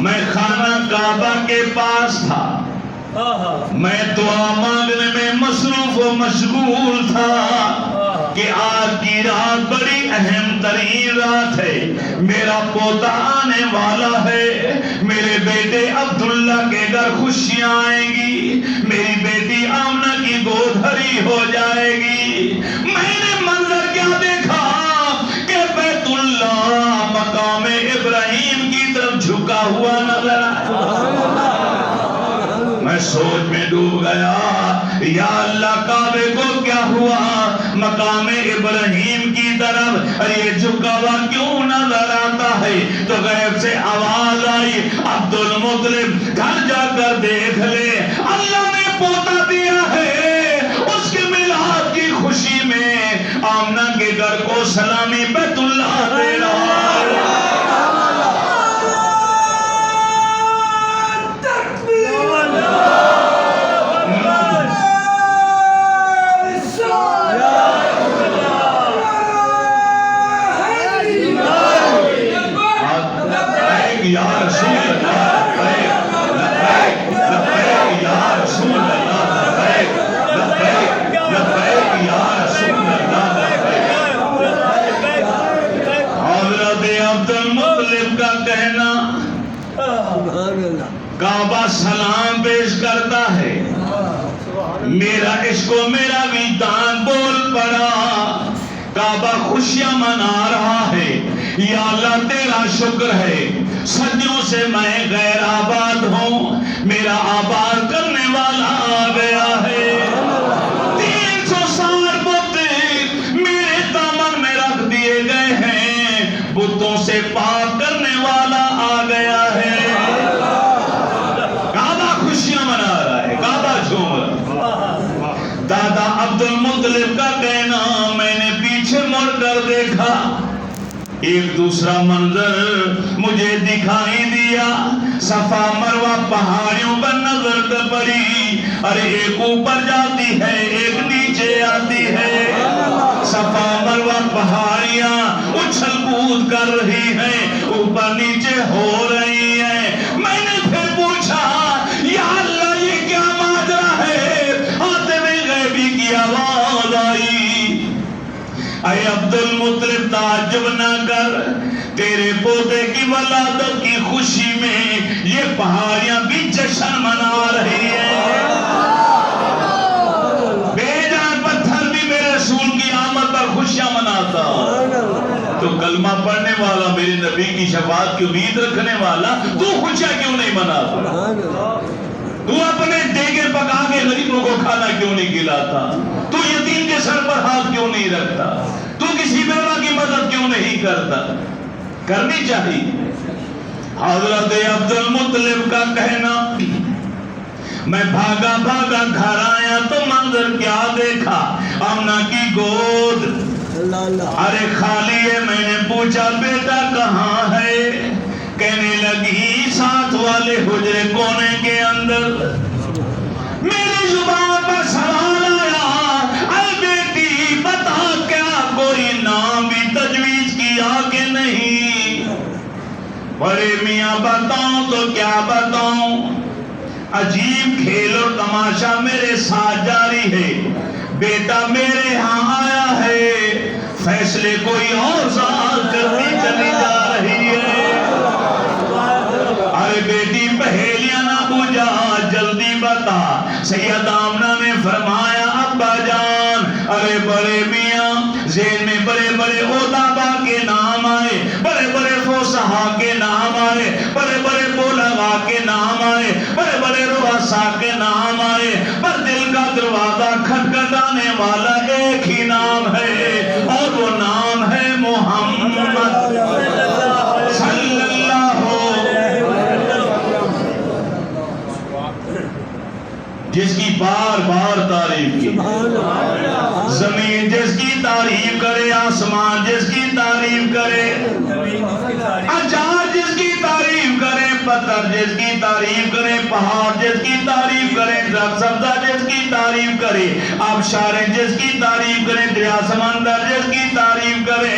میں خانہ کعبہ کے پاس تھا, میں دعا مانگنے میں مصروف و مشغول تھا کہ آج کی رات بڑی اہم ترین رات ہے. میرا پوتا آنے والا ہے, میرے بیٹے عبداللہ کے گھر خوشیاں آئیں گی, میری بیٹی آمنہ کی گود ہری ہو جائے گی. میں نے منظر کیا دیکھا کہ بیت اللہ مقام ابراہیم کی طرف جھکا ہوا نظر آیا. میں سوچ میں ڈوب گیا, یا اللہ کعبے کو کیا ہوا, مقام ابراہیم کی طرف یہ جھکا ہوا کیوں نظر آتا ہے. تو غیب سے آواز آئی, عبد المطلب گھر جا کر دیکھ لے, اللہ نے پوتا دیا ہے. اس کے میلاد کی خوشی میں آمنہ کے گھر کو سلامی بیت اللہ دے رہا ہے. یا رسول اللہ, یا رسول اللہ. کہنا سبحان اللہ کعبہ سلام پیش کرتا ہے میرا عشق و میرا وجدان بول پڑا کعبہ خوشیاں منا رہا ہے یا اللہ تیرا شکر ہے صدیوں سے میں غیر آباد ہوں میرا آباد کرنے والا آ گیا ہے 300 سال بت میرے دامن میں رکھ دیے گئے ہیں بتوں سے پاک کرنے والا آ گیا ہے کعبہ خوشیاں منا رہا ہے کعبہ جھوم رہا دادا عبد المطلب کا کہنا میں نے پیچھے مڑ کر دیکھا ایک دوسرا منظر مجھے دکھائی دیا صفا مروہ پہاڑیوں پر نظر پڑی ارے ایک اوپر جاتی ہے ایک نیچے آتی ہے صفا مروہ پہاڑیاں اچھل کود کر رہی ہیں اوپر نیچے ہو رہی ہیں میں نے پھر پوچھا یا اللہ یہ کیا ماجرا ہے آتے میں غیبی کی آواز آئی اے عبد المطلب تعجب نہ کر تیرے پوتے کی ولادت کی خوشی میں یہ پہاڑیاں بھی جشن منا رہی ہیں بے جان پتھر بھی میرے رسول کی آمد پر خوشیاں مناتا تو کلمہ پڑھنے والا میرے نبی کی شفاعت کی امید رکھنے والا تو خوشیاں کیوں نہیں مناتا تو اپنے دیگر پکا کے غریبوں کو کھانا کیوں نہیں کھلاتا تو یتیم کے سر پر ہاتھ کیوں نہیں رکھتا تو کسی بیوہ کی مدد کیوں نہیں کرتا کرنی چاہیے حضرت عبد المطلب کا کہنا میں بھاگا بھاگا گھر آیا تو منظر کیا دیکھا آمنہ کی گود ارے خالی ہے میں نے پوچھا بیٹا کہاں ہے کہنے لگی ساتھ والے حجرے کونے کے اندر میری زبان پر سوال آیا اے بیٹی بتا کیا کوئی نام بھی تجویز کیا کہ نہیں بڑے میاں بتاؤں تو کیا بتاؤں عجیب کھیل اور تماشا میرے ساتھ جاری ہے بیٹا میرے ہاں آیا ہے فیصلے کوئی اور ذات کرتی چلی جا رہی ہے ارے بیٹی پہیلیاں نہ بجھا جلدی بتا سید آمنہ نے فرمایا ابا جان ارے بڑے میاں ذہن میں بڑے بڑے ادبا کے نام آئے بڑے بڑے فصحا کے نام آئے بڑے بڑے بلغا کے نام آئے بڑے بڑے رؤسا کے نام آئے پر دل کا دروازہ کھٹکھٹانے والا ایک ہی نام ہے اور وہ نام ہے محمد صلی اللہ جس کی بار بار تعریف کی زمین جس کی تعریف کرے آسمان جس کی تعریف کرے اجار جس کی تعریف کرے پتھر جس کی تعریف کرے پہاڑ جس کی تعریف کرے درخت سبزہ جس کی تعریف کرے آبشاریں جس کی تعریف کرے دریا سمندر جس کی تعریف کرے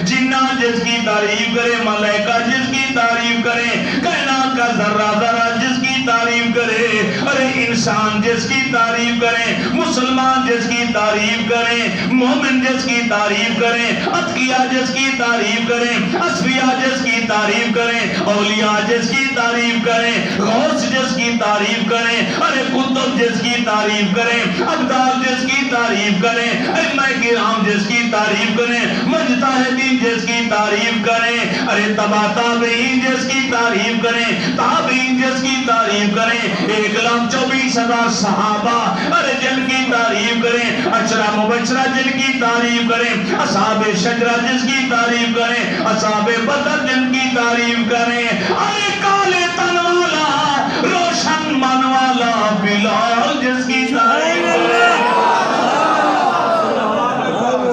جنات جس کی تعریف کرے ملائکہ جس کی تعریف کرے کائنات کا ذرہ ذرہ جس کی تعریف کرے ارے انسان جس کی تعریف کرے مسلمان جس کی تعریف کرے مومن جس کی تعریف کرے اتقیاء جس کی تعریف کرے اصفیاء جس کی تعریف کرے اولیاء جس کی تعریف کرے غوث جس کی تعریف کرے ارے کتب جس کی تعریف کرے ابدال جس کی تعریف کرے ائمہ کرام جس کی تعریف کرے مجتہدین جس کی تعریف کرے ارے تبع تابعین جس کی تعریف کرے تابعین جس کی تعریف کرے 1,24,000 صحابہ ارے جن کی تعریف کریں عشرہ مبشرہ جن کی تعریف کریں اصحاب شجرہ جس کی تعریف کریں اصحاب بدر جن کی تعریف کریں ارے کالے تن والا روشن من والا بلال جس کی تعریف کریں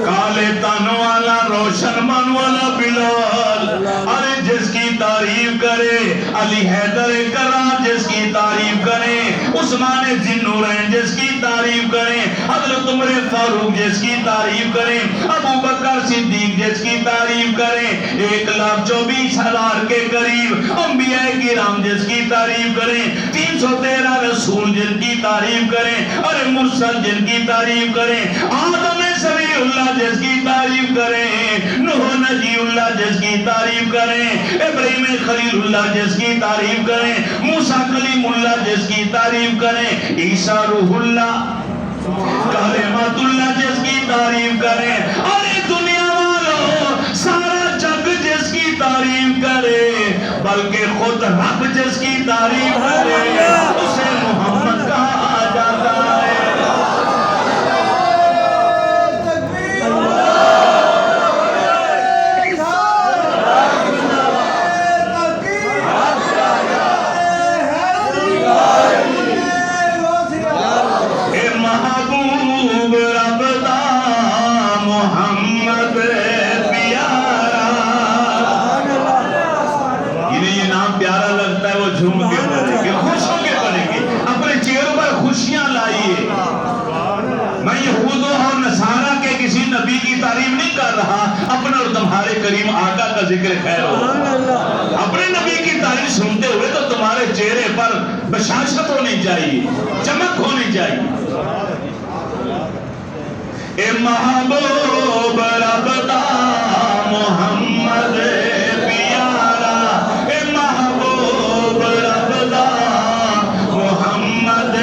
کالے تن والا روشن من والا بلال ارے جس کی تعریف کرے علی حیدر کرام جس کی تعریف کرے عثمان ذوالنورین جس کی تعریف کریں حضرت عمر فاروق جس کی تعریف کریں ابو بکر صدیق جس کی تعریف کریں 1,24,000 کے قریب انبیاء کرام جس کی تعریف کریں 313 رسول جن کی تعریف کریں اور مرسل جن کی تعریف کریں آدم صفی اللہ جس کی تعریف کریں نوح نجی اللہ جس کی تعریف کریں، ابراہیم خلیل اللہ جس کی تعریف کریں، موسیٰ کلیم اللہ جس کی تعریف کریں، عیسیٰ روح اللہ کلمۃ اللہ جس کی تعریف کریں، اور یہ دنیا والوں سارا جگ جس کی تعریف کرے، بلکہ خود رب جس کی تعریف کرے، اسے محمد کہا جاتا ہے۔ اپنے اور تمہارے کریم آقا کا ذکر خیر ہو، اپنے نبی کی تعریف سنتے ہوئے تو تمہارے چہرے پر بشاشت ہونی چاہیے، چمک ہونی چاہیے۔ اے محبوب رب دا محمد پیارا، اے محبوب رب دا محمد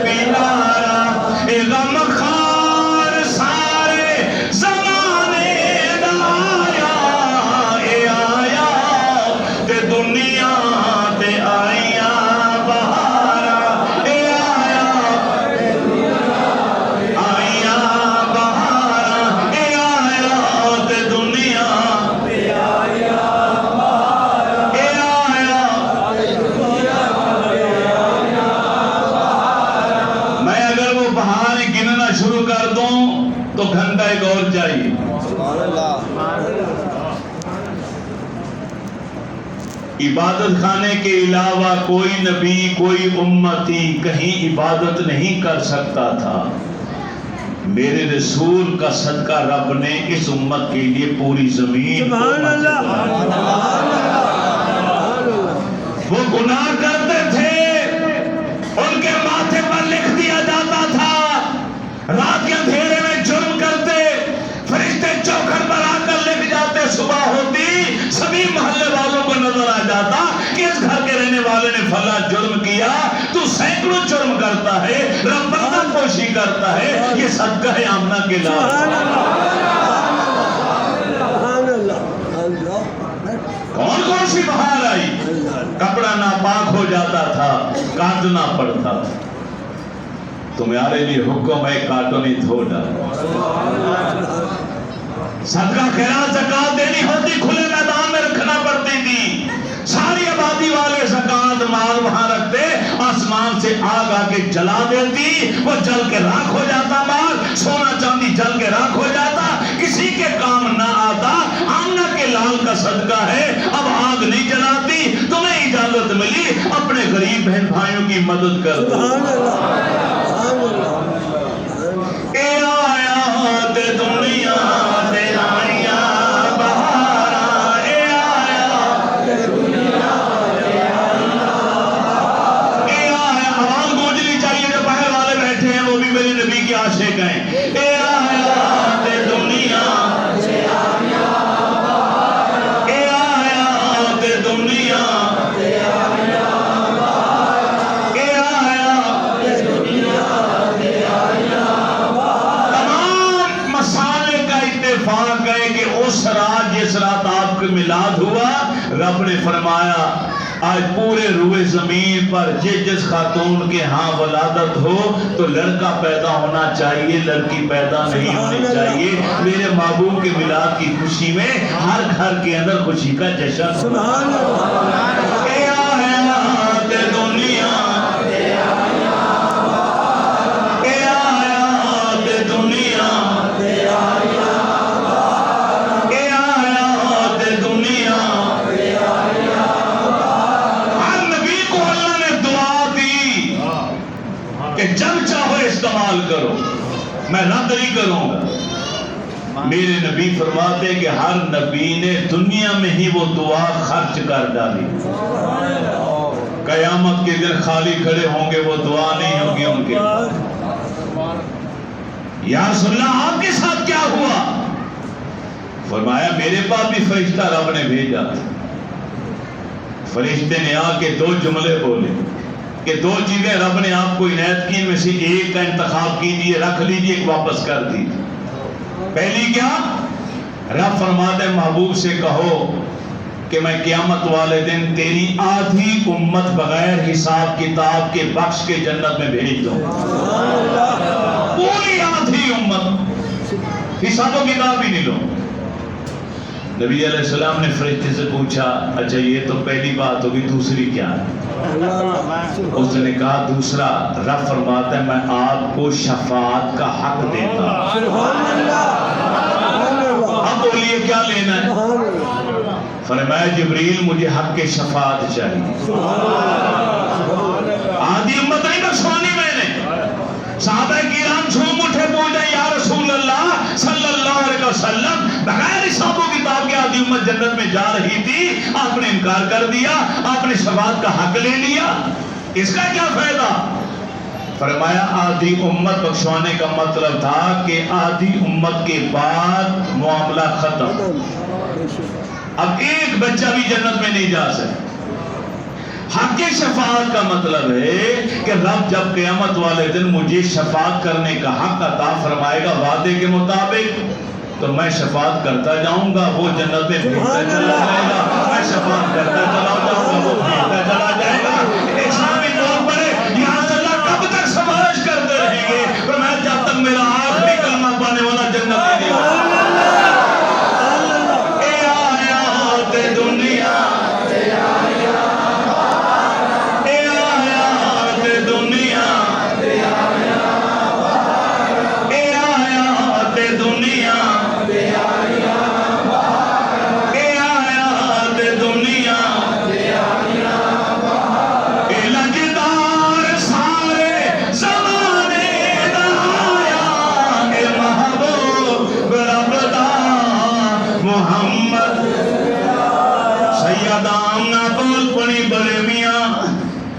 پیارا، اے غم خار سارے زمانے دا آیا، اے آیا تے دنیا تے آیا بہارا، اے آیا آیا بہارا، اے آیا تے دنیا تے آیا بہارا، اے آیا۔ میں اگر وہ بہار گننا شروع کر دوں تو گھنٹہ ایک اور چاہیے۔ عبادت خانے کے علاوہ کوئی نبی کوئی امتی کہیں عبادت نہیں کر سکتا تھا۔ میرے رسول کا صدقہ رب نے اس امت کے لیے پوری زمین کو مسجد بنا دیا۔ وہ گناہ کرتے تھے، ان کے ماتھے پر لکھ دیا جاتا تھا، رات کے اندھیرے میں جرم کرتے، فرشتے چوکھٹ پر آ کر لکھ جاتے، صبح ہوتی سبھی محلے والوں کو نظر آ جاتا کہ اس گھر کے رہنے والے نے فلاں جرم کیا، تو سینکڑوں جرم کرتا ہے، رب پردہ پوشی کرتا ہے، یہ صدقہ ہے آمنہ کے کون کون سی بہار آئی، کپڑا ناپاک ہو جاتا تھا، کاٹنا پڑتا تھا، تمہارے لیے حکم ہے کاٹو نہیں دھو ڈالو۔ صدقہ خیرات زکات دینی ہوتی کھلے میدان میں رکھنا پڑتی تھی، ساری آبادی والے زکات مال وہاں رکھتے، آسمان سے آگ آ کے جلا دیتی، وہ جل کے راکھ ہو جاتا، مال سونا چاندی جل کے راکھ ہو جاتا، کسی کے کام نہ آتا۔ آمنہ کے لال کا صدقہ ہے، اب آگ نہیں جلاتی، تمہیں اجازت ملی اپنے غریب بہن بھائیوں کی مدد کر دو۔ اے آیا تے دنیا تے آیا بہارا، اے آیا تے دنیا تے آیا، اے آیا۔ آواز گونجنی چاہیے جو باہر والے بیٹھے ہیں وہ بھی میرے نبی کے عاشق ہیں۔ اے آیا تے دنیا تے آیا بہارا، اے آیا تے دنیا تے آیا بہارا، اے آیا تے دنیا تے آیا بہارا۔ تمام مسالے کا اتفاق ہے کہ اس رات جس رات آپ کا میلاد ہوا، رب نے فرمایا آج پورے روئے زمین پر جس خاتون کے ہاں ولادت ہو تو لڑکا پیدا ہونا چاہیے، لڑکی پیدا نہیں ہونی چاہیے۔ میرے محبوب کے میلاد کی خوشی میں ہر گھر کے اندر خوشی کا جشن۔ سبحان اللہ۔ اے آیا تے دنیا تے آیا بہارا، اے آیا تے دنیا تے آیا بہارا، اے آیا تے دنیا تے آیا بہارا۔ ہر نبی کو اللہ نے دعا دی کہ جب چاہو استعمال کرو، میں رد نہیں کروں گا۔ میرے نبی فرماتے کہ ہر نبی نے دنیا میں ہی وہ دعا خرچ کر ڈالی، قیامت کے دن خالی کھڑے ہوں گے، وہ دعا نہیں ہوگی ان کے۔ یا رسول اللہ آپ کے ساتھ کیا ہوا؟ فرمایا میرے پاس بھی فرشتہ رب نے بھیجا. فرشتے نے آ کے دو جملے بولے کہ دو چیزیں رب نے آپ کو عنایت کی، میں سے ایک کا انتخاب کیجئے، رکھ لیجئے، ایک واپس کر دیجئے. پہلی کیا؟ رب فرماتے ہیں محبوب سے کہو کہ میں قیامت والے دن تیری آدھی امت بغیر حساب کتاب کے بخش کے جنت میں بھیج دوں. پوری آدھی امت، حساب و کتاب بھی نہیں لو. نبی علیہ السلام نے فرشتے سے پوچھا اچھا یہ تو پہلی بات ہوگی، دوسری کیا ہے؟ اس نے کہا دوسرا رب فرماتا ہے میں آپ کو شفاعت کا حق دیتا ہوں. اب بولیے کیا لینا ہے؟ فرمایا جبریل مجھے حق کے شفاعت چاہیے. آدھی امت نہیں بخشوانی میں نے. صحابہ کرام جھوم اٹھے پوچھا یا رسول اللہ صلی اللہ علیہ وسلم بغیر حساب و کتاب کے آدھی امت جنت میں جا رہی تھی، آپ نے انکار کر دیا، آپ نے شفاعت کا حق لے لیا، اس کا کیا فائدہ؟ فرمایا آدھی امت بخشوانے کا مطلب تھا کہ آدھی امت کے بعد معاملہ ختم. اب ایک بچہ بھی جنت میں نہیں جا سکتا. حق شفاعت کا مطلب ہے کہ رب جب قیامت والے دن مجھے شفاعت کرنے کا حق عطا فرمائے گا وعدے کے مطابق تو میں شفاعت کرتا جاؤں گا، وہ جنت میں بھیجتا چلا جائے گا، میں شفاعت کرتا چلا جاؤں گا، وہ بھیجتا چلا جائے گا. اسلامی طور پر یہاں سے اللہ کب تک سفارش کرتے رہیں گے؟ فرمایا جب تک میرا آخری کلمہ پانے والا جنت میں نہیں ہوگا.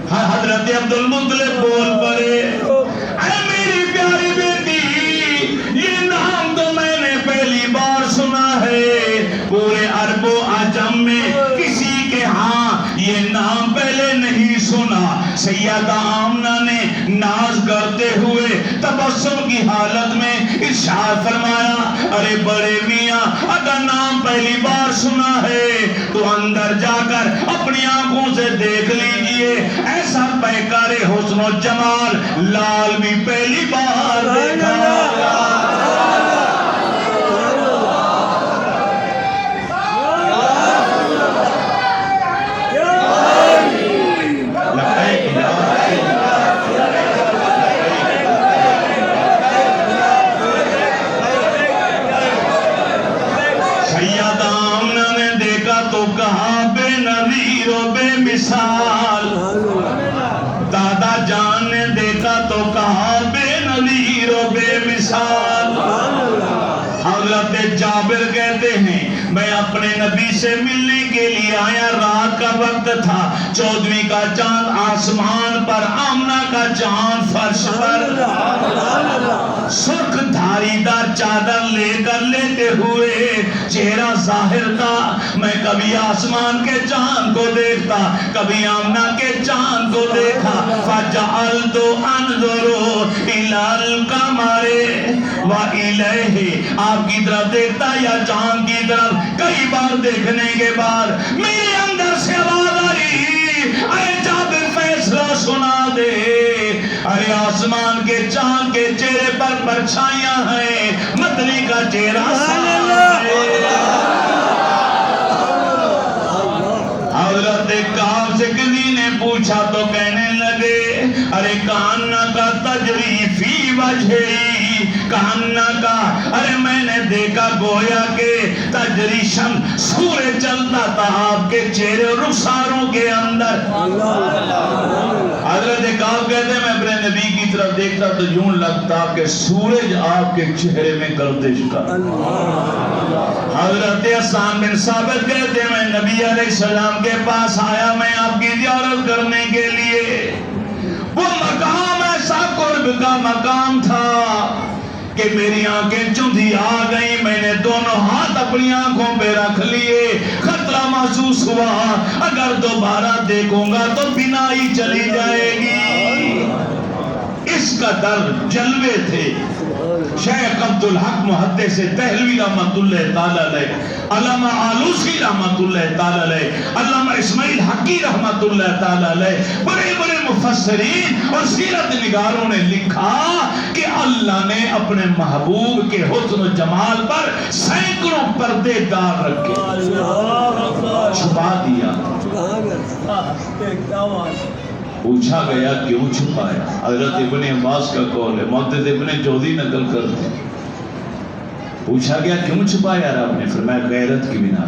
حضرت عبدالمطلب بول پڑے اے میری پیاری بیٹی یہ نام تو میں نے پہلی بار سنا ہے، پورے عرب و عجم میں کسی کے ہاں یہ نام پہلے نہیں سنا. سیدہ آمنہ نے ناز کرتے ہوئے تبسم کی حالت میں ارشاد فرمایا ارے بڑے میاں اگر نام پہلی بار سنا ہے تو اندر جا کر اپنی آنکھوں سے دیکھ لیجئے ایسا پیکار حسن و جمال لال بھی پہلی بار دیکھا. دادا جان نے دیکھا تو کہا بے نظیر و بے مثال. حضرت جابر کہتے ہیں میں اپنے نبی سے ملنے کے لیے آیا، رات کا وقت تھا، 14ویں کا چاند آسمان پر، آمنہ کا چاند فرش پر، سرخ دھاری دار چادر لے کر لیتے ہوئے چہرہ ظاہر تھا. میں کبھی آسمان کے چاند کو دیکھتا، کبھی آمنہ کے چاند کو دیکھا. فَجَعَلْتُ أَنْظُرُ إِلَى الْقَمَرِ وَإِلَيْهِ آپ کی طرف دیکھتا یا چاند کی طرف. کئی بار دیکھنے کے بعد میرے اندر سے آواز آئی اے جابر فیصلہ سنا دے. ارے آسمان کے چاند کے چہرے پر پرچھائیاں ہیں، مدنی کا چہرہ صاف ہے. حضرت کعب سے کسی نے پوچھا تو کہنے لگے ارے کہنا کا تجری فی وجہی، کہنا کا ارے میں نے دیکھا گویا کہ تجری شمس سورج چلتا تھا آپ کے چہرے اور رخساروں کے اندر. حضرت کعب کہتے ہیں میں اپنے نبی کی طرف دیکھتا تو یوں لگتا کہ سورج آپ کے چہرے میں گردش کا. حضرت حسان بن ثابت کہتے ہیں میں نبی علیہ السلام کے پاس آیا، میں آپ کی زیارت کرنے کے لیے. وہ مقام ایسا قرب کا مقام تھا کہ میری آنکھیں چوندھی آ گئی، میں نے دونوں ہاتھ اپنی آنکھوں پہ رکھ لیے، خطرہ محسوس ہوا اگر دوبارہ دیکھوں گا تو بینائی چلی جائے گی۔ اس کا در جلوے تھے۔ شیخ عبدالحق محدث دہلوی رحمت اللہ تعالی علیہ، علامہ آلوسی رحمت اللہ تعالی علیہ، علامہ اسماعیل حقی رحمت اللہ تعالی علیہ، بڑے بڑے مفسرین اور سیرت نگاروں نے لکھا کہ اللہ نے اپنے محبوب کے حسن و جمال پر سینکڑوں پردے دار رکھے، چھپا دیا۔ پوچھا گیا کیوں چھپایا؟ حضرت ابن عباس کا قول ہے، محدث ابن جوزی نقل کرتے، پوچھا گیا کیوں چھپایا رب نے؟ فرمایا غیرت کی بنا۔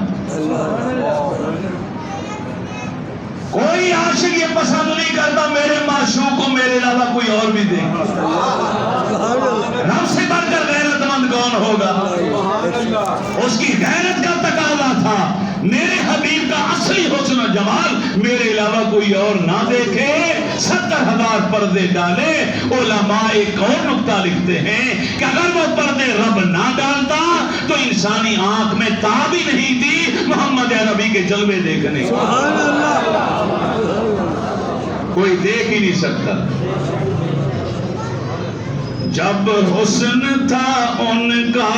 کوئی عاشق یہ پسند نہیں کرتا میرے معشوق کو میرے علاوہ کوئی اور بھی دیکھے۔ رب سے بڑھ کر غیرت مند کون ہوگا؟ اس کی غیرت کا تقاضا تھا میرے حبیب کا اصلی حسن و جمال میرے علاوہ کوئی اور نہ دیکھے۔ 70,000 پردے ڈالے۔ علماء ایک اور نکتہ لکھتے ہیں کہ اگر وہ پردے رب نہ ڈالتا تو انسانی آنکھ میں تاب ہی نہیں تھی محمد عربی کے جلوے دیکھنے کی۔ کوئی دیکھ ہی نہیں سکتا۔ جب حسن تھا ان کا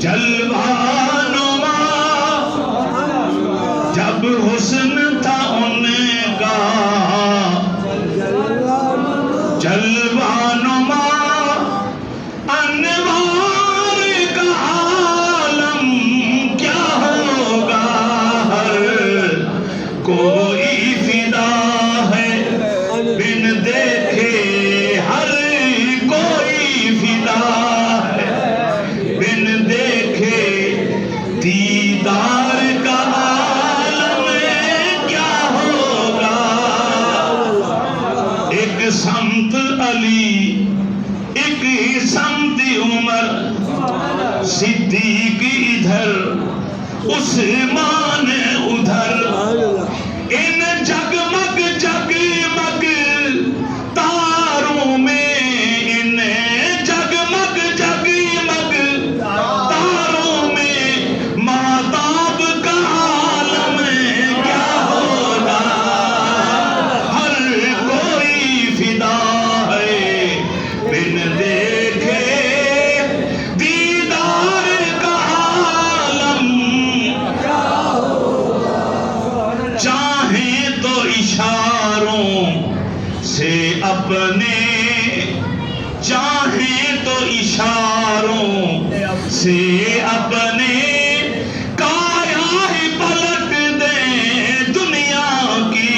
جلوہ نما، جب حسن تھا ان کا جلوہ نما، انوار کا عالم کیا ہوگا، ہر کوئی فدا ہے بن دیکھے، ہر کوئی فدا ہے بن دیکھے، دیدار کا عالم کیا ہوگا۔ ایک سمت علی، ایک سمت عمر، صدیق ادھر عثمان ادھر، ان جگمگ جگمگ تاروں میں، ان جگمگ جگمگ تاروں میں، ماتاب کا عالم کیا ہوگا، ہر کوئی فدا ہے بن دیکھے، دیدار کا عالم چاہیں تو اشاروں سے اپنے، چاہیں تو اشاروں سے اپنے کایا ہی پلٹ دیں دنیا کی،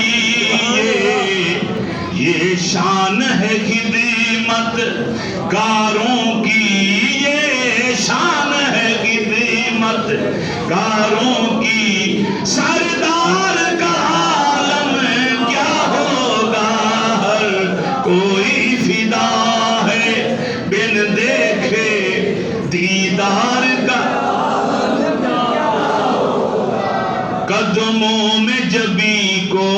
یہ شان ہے خدمت کاروں کی، یہ شان ہے خدمت کاروں کی، سردار کا عالم کیا ہوگا، ہر کوئی فدا ہے بن دیکھے، دیدار کا قدموں میں جبی کو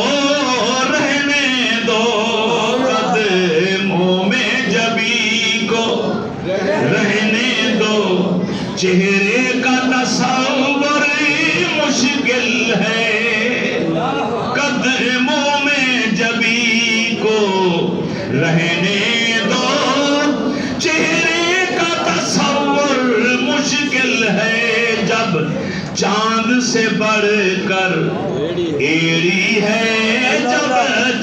رہنے دو، قدموں میں جبی کو رہنے دو، چہرے کا تصور مشکل ہے، قدموں میں جبی کو رہنے دو، چہرے کا تصور مشکل ہے، جب چاند سے بڑھ کر ایڑی ہے، جب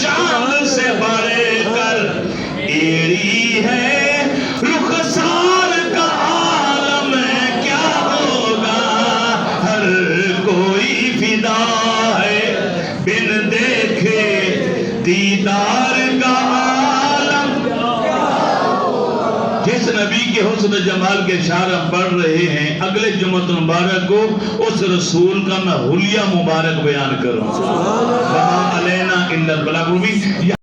چاند سے بڑھ کر ایڑی ہے، رخسار کا عالم کیا ہوگا، ہر کوئی فدا ہے بن دیکھے، دیدار کا عالم۔ جس نبی کے حسن جمال کے اشعار ہم پڑھ رہے ہیں، اگلے جمعۃ المبارک کو اس رسول کا میں حلیہ مبارک بیان کروں۔ وما علینا الا البلاغ المبین۔